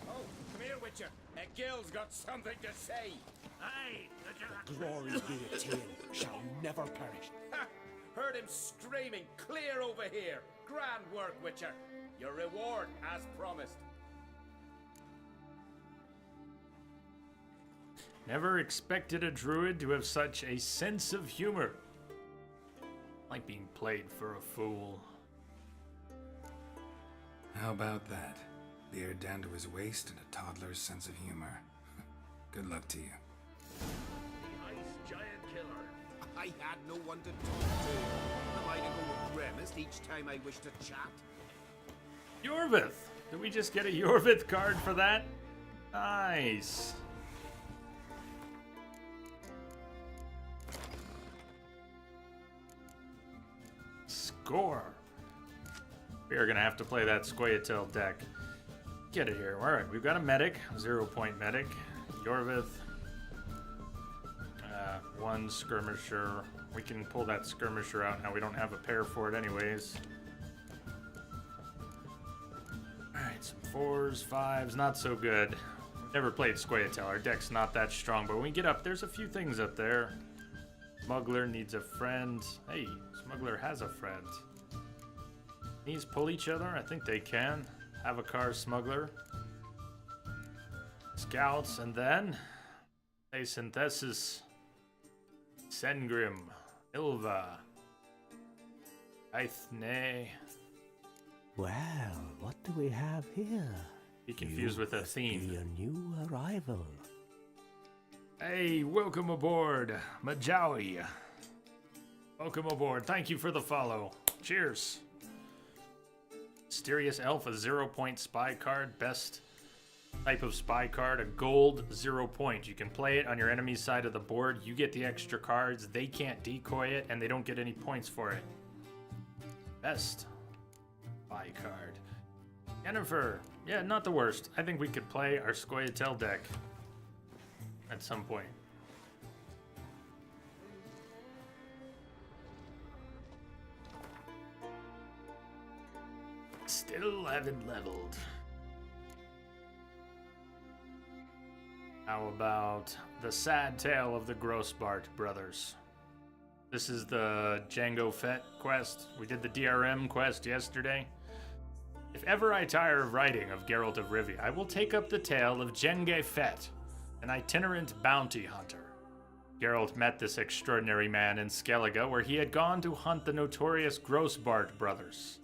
Oh, come here, Witcher. Gil's got something to say. Aye, Glory be to Tyr shall never perish. Ha! Heard him screaming clear over here. Grand work, Witcher. Your reward, as promised. Never expected a druid to have such a sense of humor. Like being played for a fool. How about that? Beard down to his waist and a toddler's sense of humor. Good luck to you. the ice giant killer. I had no one to talk to. Am I to go with Grimmest each time I wish to chat? Yorvith! Did we just get a Yorvith card for that? Nice. gore. We are gonna have to play that Scoia'tael deck. Get it here. All right, we've got a medic, 0-point medic, Yorvith, 1 skirmisher. We can pull that skirmisher out now. We don't have a pair for it anyways. All right, some 4s, 5s, not so good. Never played Scoia'tael. Our deck's not that strong, but when we get up, there's a few things up there. Smuggler needs a friend. Hey, Smuggler has a friend. These pull each other? I think they can. Have a car Smuggler. Scouts, and then a Synthesis. Sengrim. Ilva. Aithne. Well, what do we have here? Be confused with a theme. Be a new arrival. Hey, welcome aboard, Majawi. Welcome aboard. Thank you for the follow. Cheers. Mysterious Elf, a 0-point spy card. Best type of spy card, a gold 0 point. You can play it on your enemy's side of the board. You get the extra cards. They can't decoy it, and they don't get any points for it. Best spy card. Jennifer. Yeah, not the worst. I think we could play our Scoia'tael deck at some point. Still haven't leveled. How about the sad tale of the Grossbart brothers? This is the Jango Fett quest. We did the DRM quest yesterday. If ever I tire of writing of Geralt of Rivia, I will take up the tale of Jango Fett, an itinerant bounty hunter. Geralt met this extraordinary man in Skellige, where he had gone to hunt the notorious Grossbart brothers.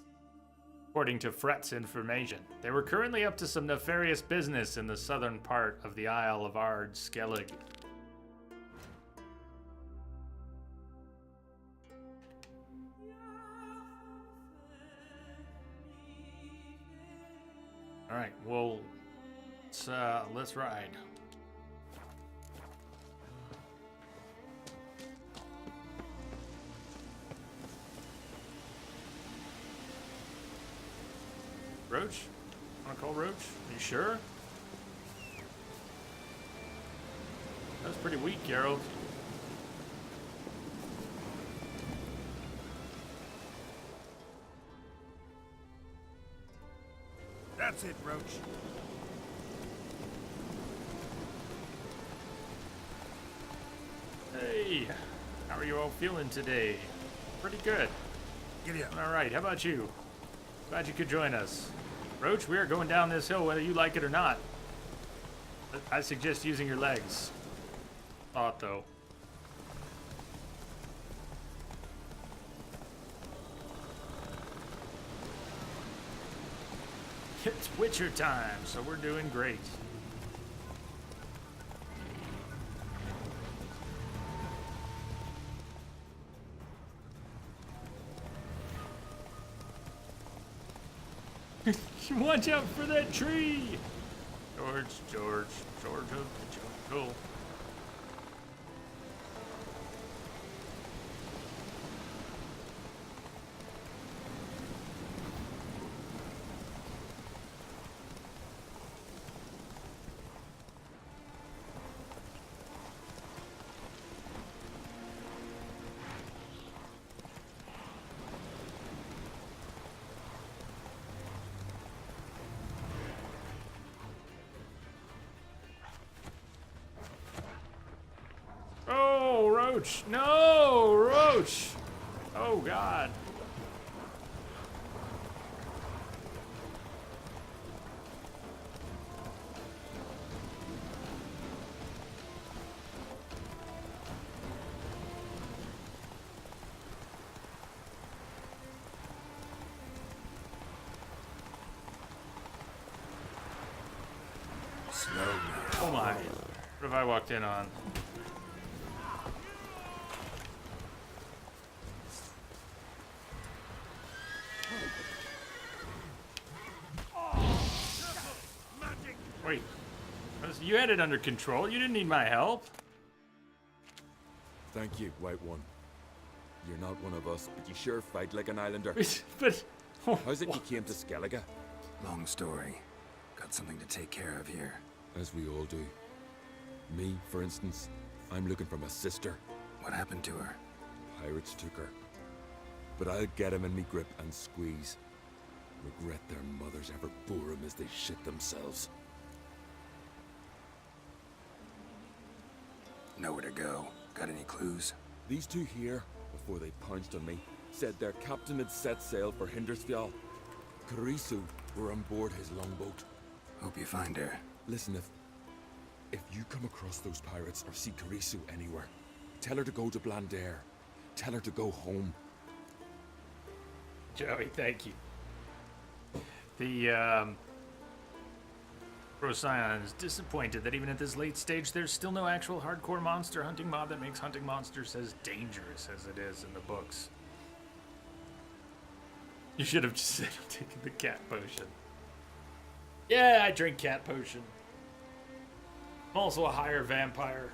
According to Fret's information, they were currently up to some nefarious business in the southern part of the Isle of Ard Skellige. All right, well, let's ride. Roach? Wanna call Roach? Are you sure? That was pretty weak, Geralt. That's it, Roach. Hey, how are you all feeling today? Pretty good. Giddy up. All right, how about you? Glad you could join us. Roach, we are going down this hill whether you like it or not. I suggest using your legs. Thought, though. It's Witcher time, so we're doing great. Watch out for that tree! George of the jungle. Oh, Roach! No, Roach! Oh, God. Slow down. Oh, my. What have I walked in on? Wait, you had it under control. You didn't need my help. Thank you, White One. You're not one of us, but you sure fight like an islander. But how's it you came to Skellige? Long story. Got something to take care of here. As we all do. Me, for instance, I'm looking for my sister. What happened to her? Pirates took her. But I'll get him in me grip and squeeze. Regret their mothers ever bore him as they shit themselves. Nowhere to go. Got any clues? These two here, before they pounced on me, said their captain had set sail for Hindersfjall. Karisu were on board his longboat. Hope you find her. Listen, if you come across those pirates or see Karisu anywhere, tell her to go to Blandair. Tell her to go home. Joey, thank you. The Procyon is disappointed that even at this late stage, there's still no actual hardcore monster hunting mod that makes hunting monsters as dangerous as it is in the books. You should have just said I'm taking the cat potion. Yeah, I drink cat potion. I'm also a higher vampire.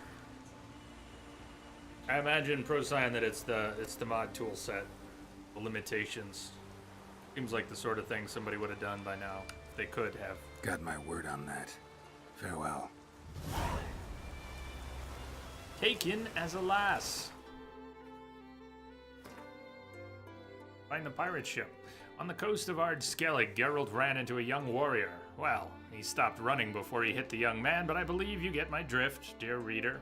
I imagine Procyon that it's the mod tool set, the limitations. Seems like the sort of thing somebody would have done by now. If they could have. Got my word on that. Farewell. Taken as a lass. Find the pirate ship. On the coast of Skellige, Geralt ran into a young warrior. Well, he stopped running before he hit the young man, but I believe you get my drift, dear reader.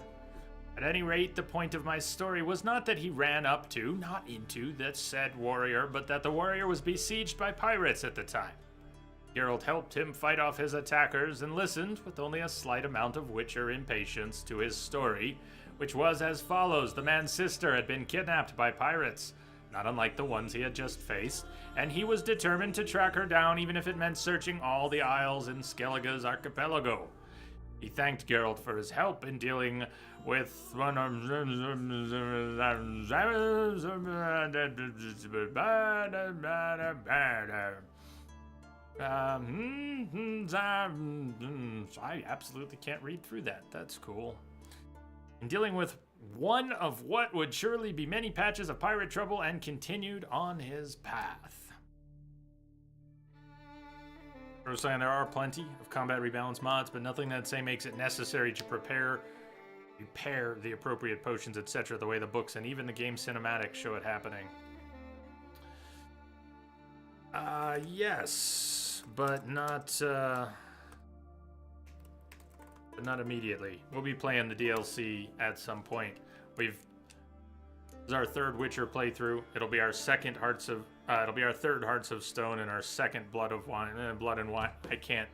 At any rate, the point of my story was not that he ran up to, not into, that said warrior, but that the warrior was besieged by pirates at the time. Geralt helped him fight off his attackers and listened, with only a slight amount of Witcher impatience, to his story, which was as follows. The man's sister had been kidnapped by pirates, not unlike the ones he had just faced, and he was determined to track her down even if it meant searching all the isles in Skellige's archipelago. He thanked Geralt for his help in dealing with one of I absolutely can't read through that. That's cool. In dealing with one of what would surely be many patches of pirate trouble, and continued on his path. I was saying there are plenty of combat rebalance mods, but nothing that say makes it necessary to repair the appropriate potions, etc., the way the books and even the game cinematics show it happening. Yes, but not immediately. We'll be playing the DLC at some point. This is our third Witcher playthrough. It'll be our second it'll be our third Hearts of Stone and our second Blood and Wine. I can't.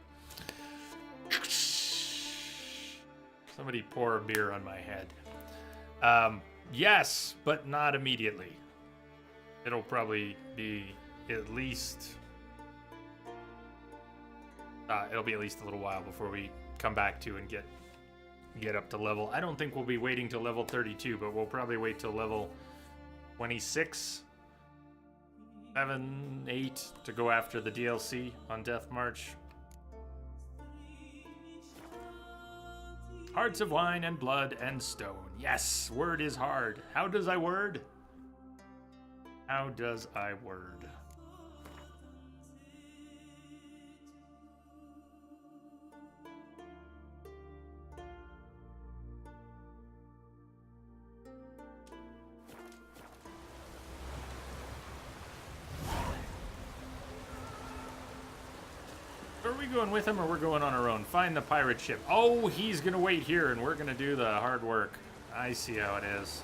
Somebody pour a beer on my head. Yes, but not immediately. It'll probably be at least a little while before we come back to and get up to level. I don't think we'll be waiting till level 32, but we'll probably wait till level 26, 7, 8 to go after the DLC on Death March. Hearts of Wine and Blood and Stone. Yes, word is hard. How does I word? How does I word? Are we going with him or we're going on our own? Find the pirate ship. Oh, he's gonna wait here and we're gonna do the hard work. I see how it is.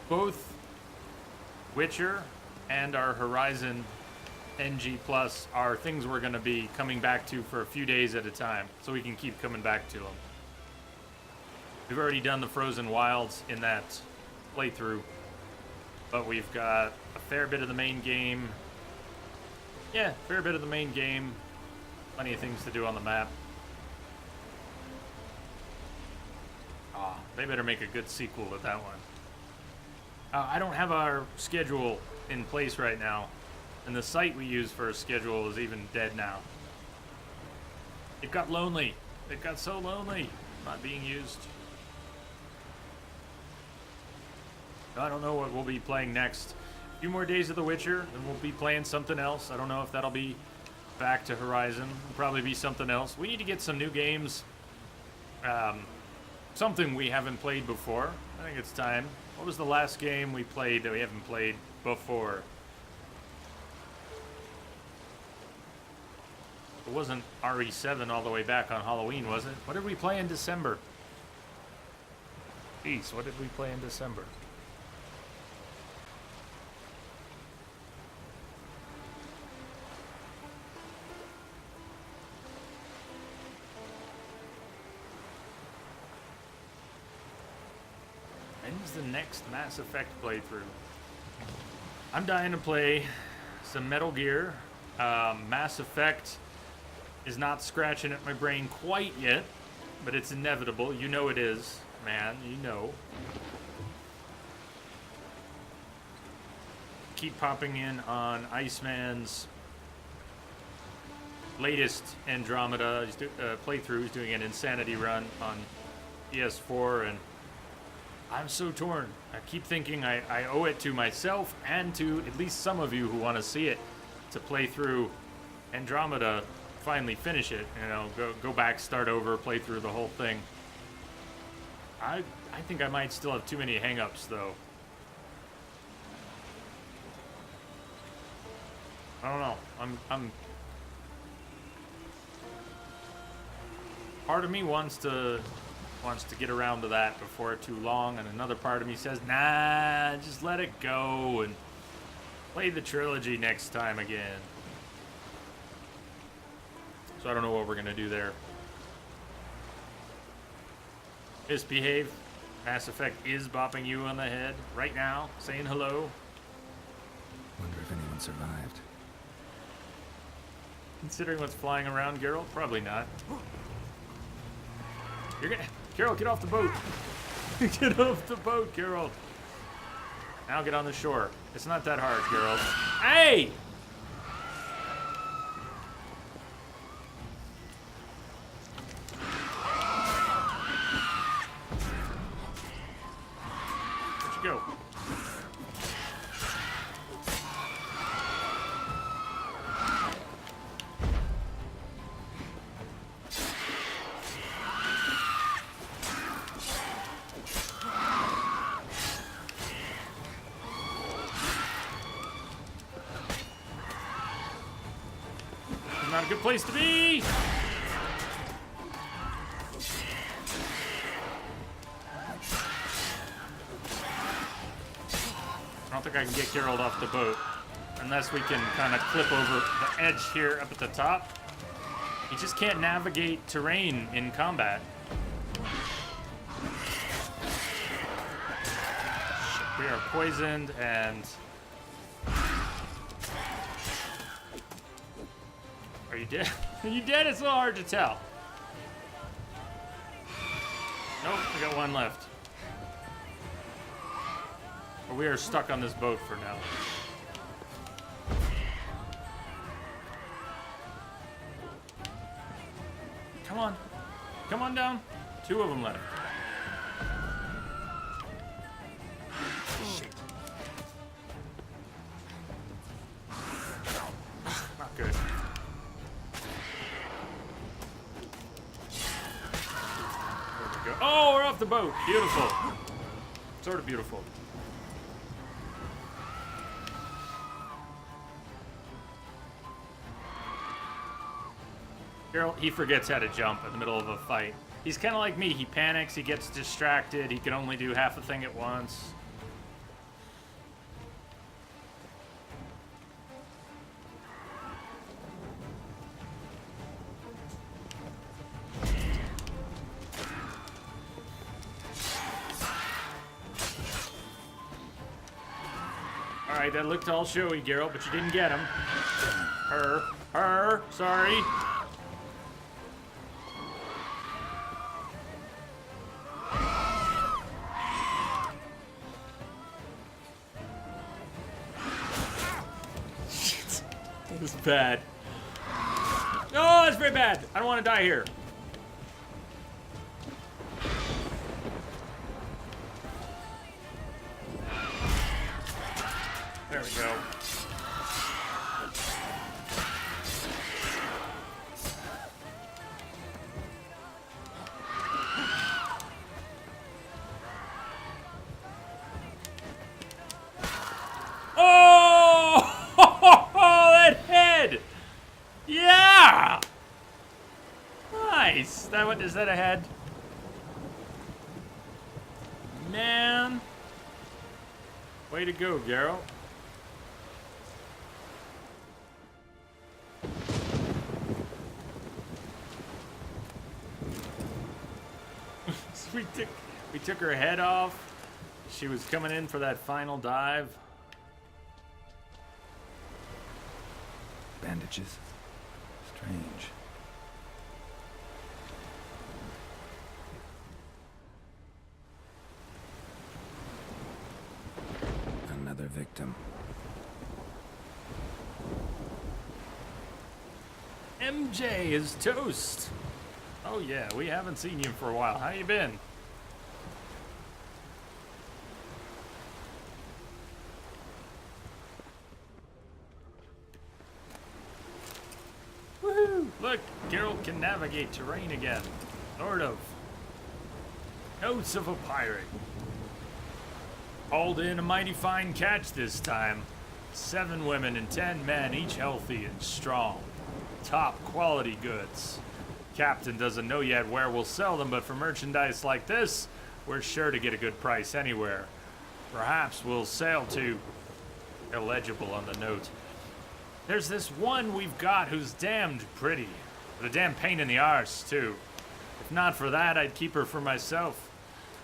Both Witcher and our Horizon NG Plus are things we're gonna be coming back to for a few days at a time, so we can keep coming back to them. We've already done the Frozen Wilds in that playthrough, but we've got a fair bit of the main game. Yeah, fair bit of the main game. Plenty of things to do on the map. They better make a good sequel to that one. I don't have our schedule in place right now, and the site we use for a schedule is even dead now. It got lonely. It got so lonely. Not being used. I don't know what we'll be playing next. A few more days of The Witcher, and we'll be playing something else. I don't know if that'll be back to Horizon. It'll probably be something else. We need to get some new games. Something we haven't played before. I think it's time. What was the last game we played that we haven't played before? It wasn't RE7 all the way back on Halloween, was it? What did we play in December? Jeez, what did we play in December? When's the next Mass Effect playthrough? I'm dying to play some Metal Gear. Mass Effect is not scratching at my brain quite yet, but it's inevitable. You know it is, man. You know. Keep popping in on Iceman's latest Andromeda playthrough. He's doing an Insanity run on PS4, and I'm so torn. I keep thinking I owe it to myself and to at least some of you who want to see it to play through Andromeda, finally finish it, you know, go back, start over, play through the whole thing. I think I might still have too many hang-ups, though. I don't know. I'm part of me wants to get around to that before too long, and another part of me says, nah, just let it go and play the trilogy next time again. So I don't know what we're gonna do there. Misbehave. Mass Effect is bopping you on the head right now, saying hello. Wonder if anyone survived. Considering what's flying around, Geralt, probably not. You're gonna... Carol, get off the boat. Get off the boat, Carol. Now get on the shore. It's not that hard, Geralt. Hey! Where'd you go? Not a good place to be. I don't think I can get Geralt off the boat unless we can kind of clip over the edge here up at the top. He just can't navigate terrain in combat. We are poisoned and... Are you dead? Are you dead? It's a little hard to tell. Nope, we got one left. But we are stuck on this boat for now. Come on. Come on down. 2 of them left. Shit. Not good. Oh, we're off the boat. Beautiful. Sort of beautiful. Geralt, he forgets how to jump in the middle of a fight. He's kind of like me. He panics, he gets distracted, he can only do half a thing at once. Alright, that looked all showy, Geralt, but you didn't get him. Her, sorry. Shit. That was bad. Oh, that's very bad. I don't want to die here. There we go. Oh, that head! Yeah! Nice. Is that a head? Man. Way to go, Geralt. we took her head off. She was coming in for that final dive. Bandages. Strange. Another victim. MJ is toast. Oh yeah, we haven't seen you for a while. How you been? Woohoo! Look, Geralt can navigate terrain again. Sort of. Notes of a pirate. Hauled in a mighty fine catch this time. 7 women and 10 men, each healthy and strong. Top quality goods. Captain doesn't know yet where we'll sell them, but for merchandise like this, we're sure to get a good price anywhere. Perhaps we'll sail to... Illegible on the note. There's this one we've got who's damned pretty. But a damn pain in the arse, too. If not for that, I'd keep her for myself.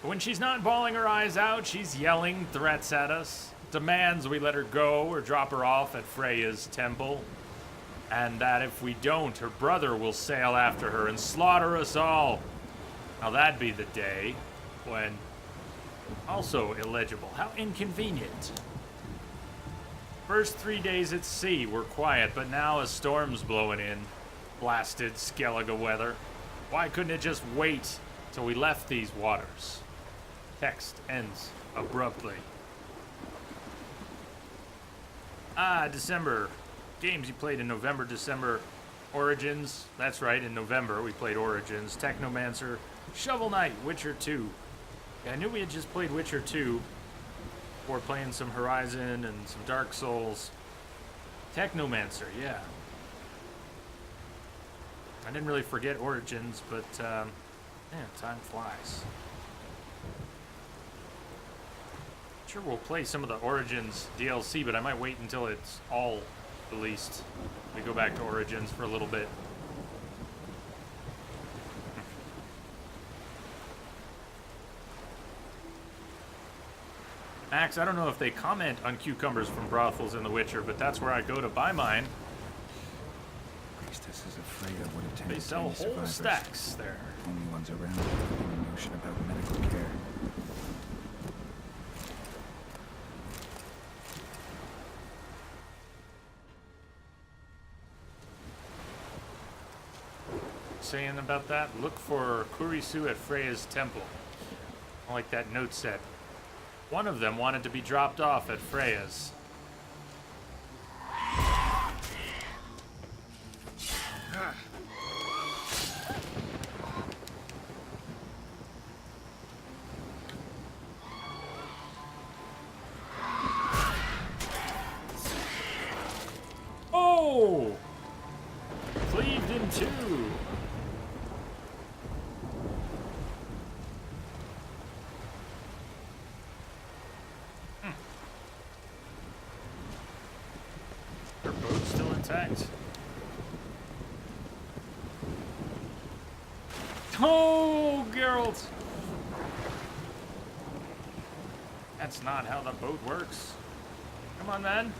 But when she's not bawling her eyes out, she's yelling threats at us. Demands we let her go or drop her off at Freya's temple. And that if we don't, her brother will sail after her and slaughter us all. Now that'd be the day when... Also illegible. How inconvenient. First 3 days at sea were quiet, but now a storm's blowing in. Blasted Skellige weather. Why couldn't it just wait till we left these waters? Text ends abruptly. December. Games you played in November, December. Origins. That's right, in November we played Origins. Technomancer. Shovel Knight. Witcher 2. Yeah, I knew we had just played Witcher 2. Before playing some Horizon and some Dark Souls. Technomancer, yeah. I didn't really forget Origins, but, man, time flies. Sure, we'll play some of the Origins DLC, but I might wait until it's all released. We go back to Origins for a little bit. Max, I don't know if they comment on cucumbers from brothels in The Witcher, but that's where I go to buy mine. Priestess is afraid of what attended They sell any whole survivors. stacks there. Only ones around with any notion about medical care. Saying about that, look for Kurisu at Freya's temple. I like that note said. One of them wanted to be dropped off at Freya's. Oh! Cleaved in two. Her boat's still intact. Oh, Geralt! That's not how the boat works. Come on, man.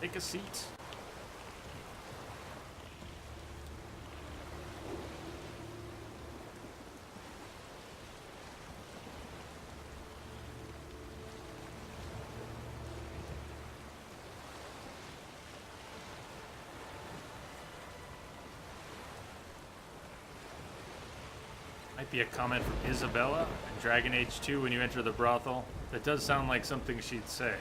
Take a seat. Might be a comment from Isabella in Dragon Age 2 when you enter the brothel. That does sound like something she'd say.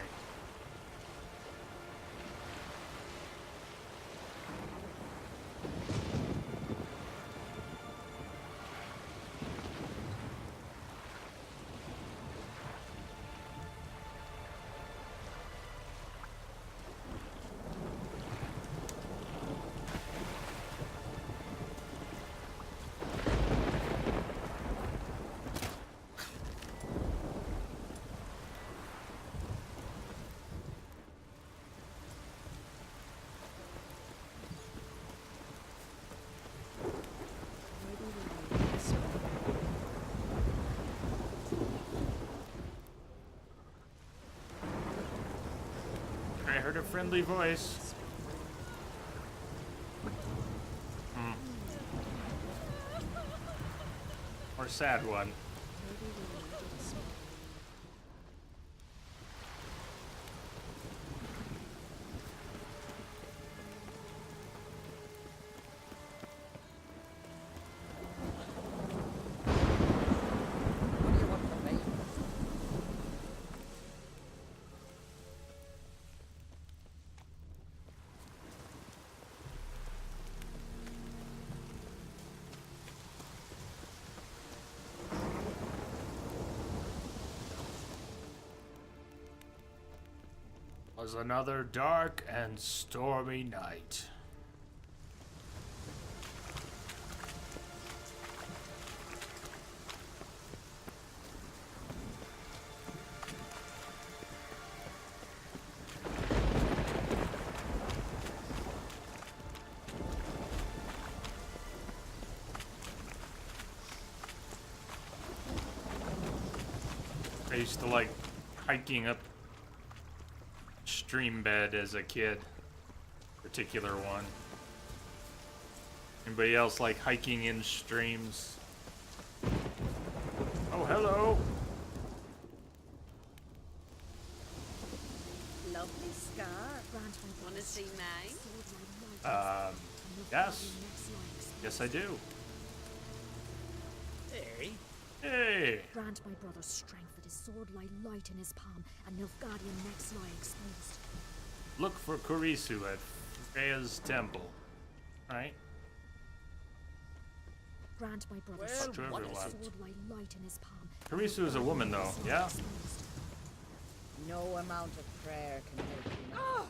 I heard a friendly voice. Or a sad one. Was another dark and stormy night. I used to like hiking up stream bed as a kid, particular one. Anybody else like hiking in streams? Oh, hello. Lovely scar. Wanna see mine? Yes. Yes, I do. Hey. Hey. Grant my brother's strength that his sword lie light in his palm, and Nilfgaardian necks lie exposed. Look for Kurisu at Freya's temple. Right? Grant my brother's Well, strength that his left. sword lie light in his palm. Kurisu is a woman, though. Yeah? No amount of prayer can make you now.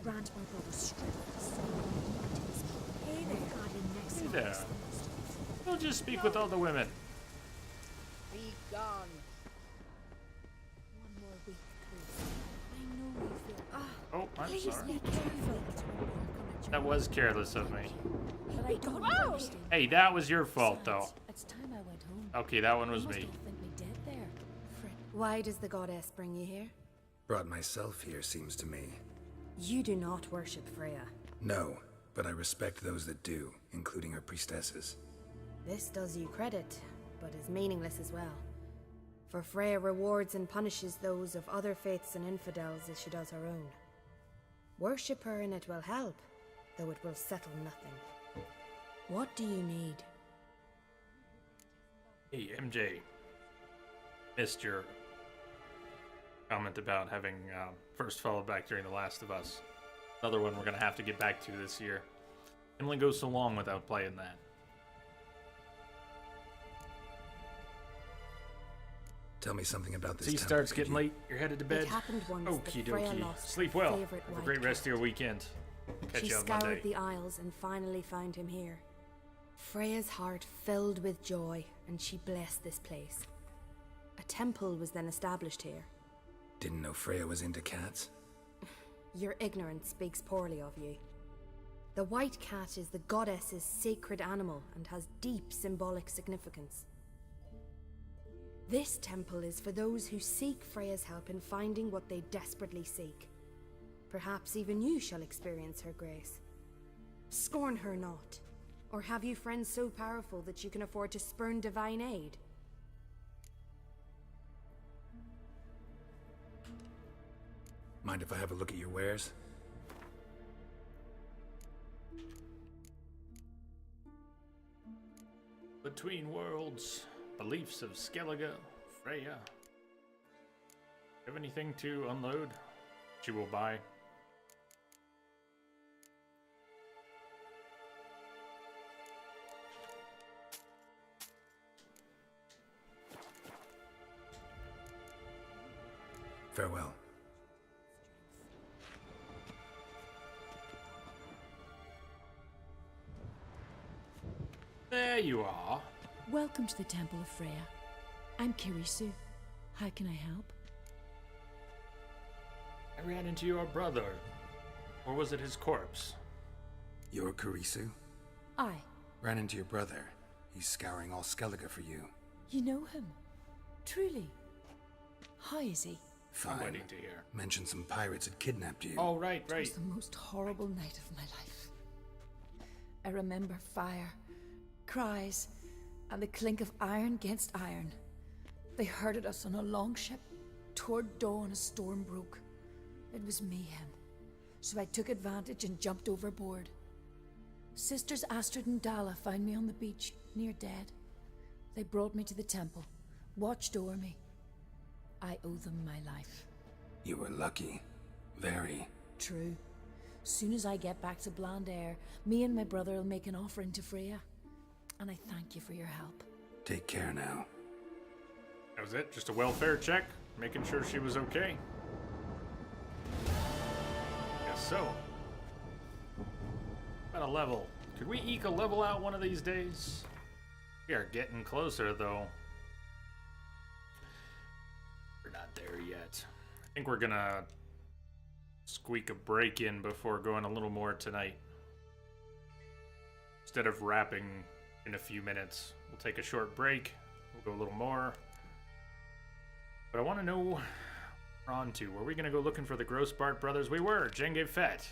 Grant my brother's strength that his sword lie light in his palm. Hey there. Nilfgaardian necks Hey lie there. exposed. We'll just speak with all the women. Be gone. One more week, please. I know you feel. Oh, I'm Please sorry. be careful. That was careless of me. But I don't understand. Hey, that was your fault, though. It's time I went home. Okay, that one was You must me. all think me dead there. Why does the goddess bring you here? Brought myself here, seems to me. You do not worship Freya. No, but I respect those that do, including her priestesses. This does you credit, but is meaningless as well. For Freya rewards and punishes those of other faiths and infidels as she does her own. Worship her and it will help, though it will settle nothing. What do you need? Hey, MJ. Missed your comment about having first followed back during The Last of Us. Another one we're going to have to get back to this year. Can only go so long without playing that. Tell me something about this See, temple, starts could getting you? late. You're headed to bed. It happened once Okie that Freya dokie. lost Sleep her well. favorite Have a white great rest of cat. your weekend. Catch She you on scoured Monday. the Isles and finally found him here. Freya's heart filled with joy, and she blessed this place. A temple was then established here. Didn't know Freya was into cats. Your ignorance speaks poorly of you. The white cat is the goddess's sacred animal and has deep symbolic significance. This temple is for those who seek Freya's help in finding what they desperately seek. Perhaps even you shall experience her grace. Scorn her not. Or have you friends so powerful that you can afford to spurn divine aid? Mind if I have a look at your wares? Good between worlds, beliefs of Skellige, Freya. Have anything to unload? She will buy. Farewell. There you are. Welcome to the Temple of Freya. I'm Kirisu. How can I help? I ran into your brother. Or was it his corpse? You're Kirisu? I. Ran into your brother. He's scouring all Skellige for you. You know him? Truly? How is he? Fine. I'm waiting to hear. Mentioned some pirates had kidnapped you. Oh, right. It was the most horrible night of my life. I remember fire, cries, and the clink of iron against iron. They herded us on a longship. Toward dawn, a storm broke. It was mayhem, so I took advantage and jumped overboard. Sisters Astrid and Dala found me on the beach, near dead. They brought me to the temple, watched over me. I owe them my life. You were lucky. Very. True. Soon as I get back to Bland Air, me and my brother will make an offering to Freya. And I thank you for your help. Take care now. That was it? Just a welfare check? Making sure she was okay? Guess so. About a level. Could we eke a level out one of these days? We are getting closer, though. We're not there yet. I think we're gonna squeak a break in before going a little more tonight. Instead of wrapping in a few minutes, we'll take a short break. We'll go a little more. But I want to know what we're on to. Were we going to go looking for the Grossbart brothers? We were. Jenge Fett.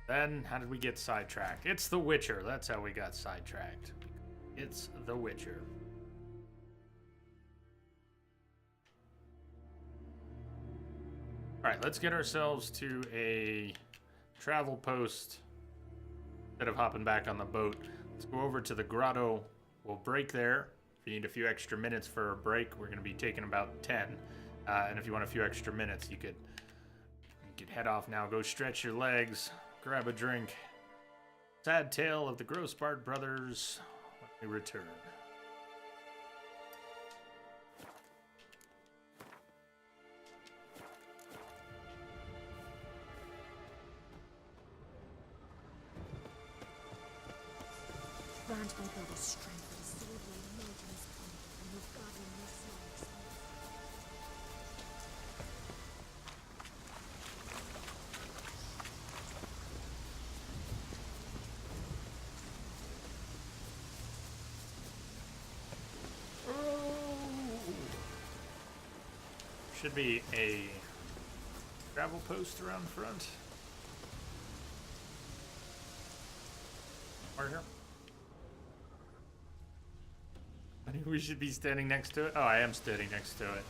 Then, how did we get sidetracked? It's The Witcher. That's how we got sidetracked. It's The Witcher. Alright, let's get ourselves to a travel post instead of hopping back on the boat. Let's go over to the grotto. We'll break there. If you need a few extra minutes for a break, we're going to be taking about 10. And if you want a few extra minutes, you could head off now. Go stretch your legs, grab a drink. Sad tale of the Grossbart brothers when we return. Grant my brother's strength with his sword while light in his palm, and with God in his side. Should be a travel post around front. Right here. I think we should be standing next to it. Oh, I am standing next to it.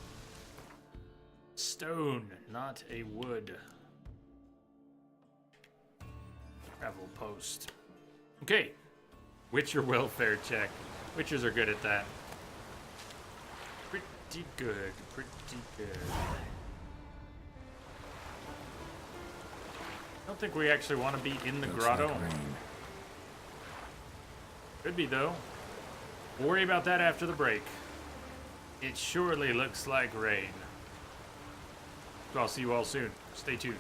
Stone, not a wood. Travel post. Okay. Witcher welfare check. Witchers are good at that. Pretty good. Pretty good. I don't think we actually want to be in the grotto. Like rain. Could be, though. We'll worry about that after the break. It surely looks like rain. So I'll see you all soon. Stay tuned.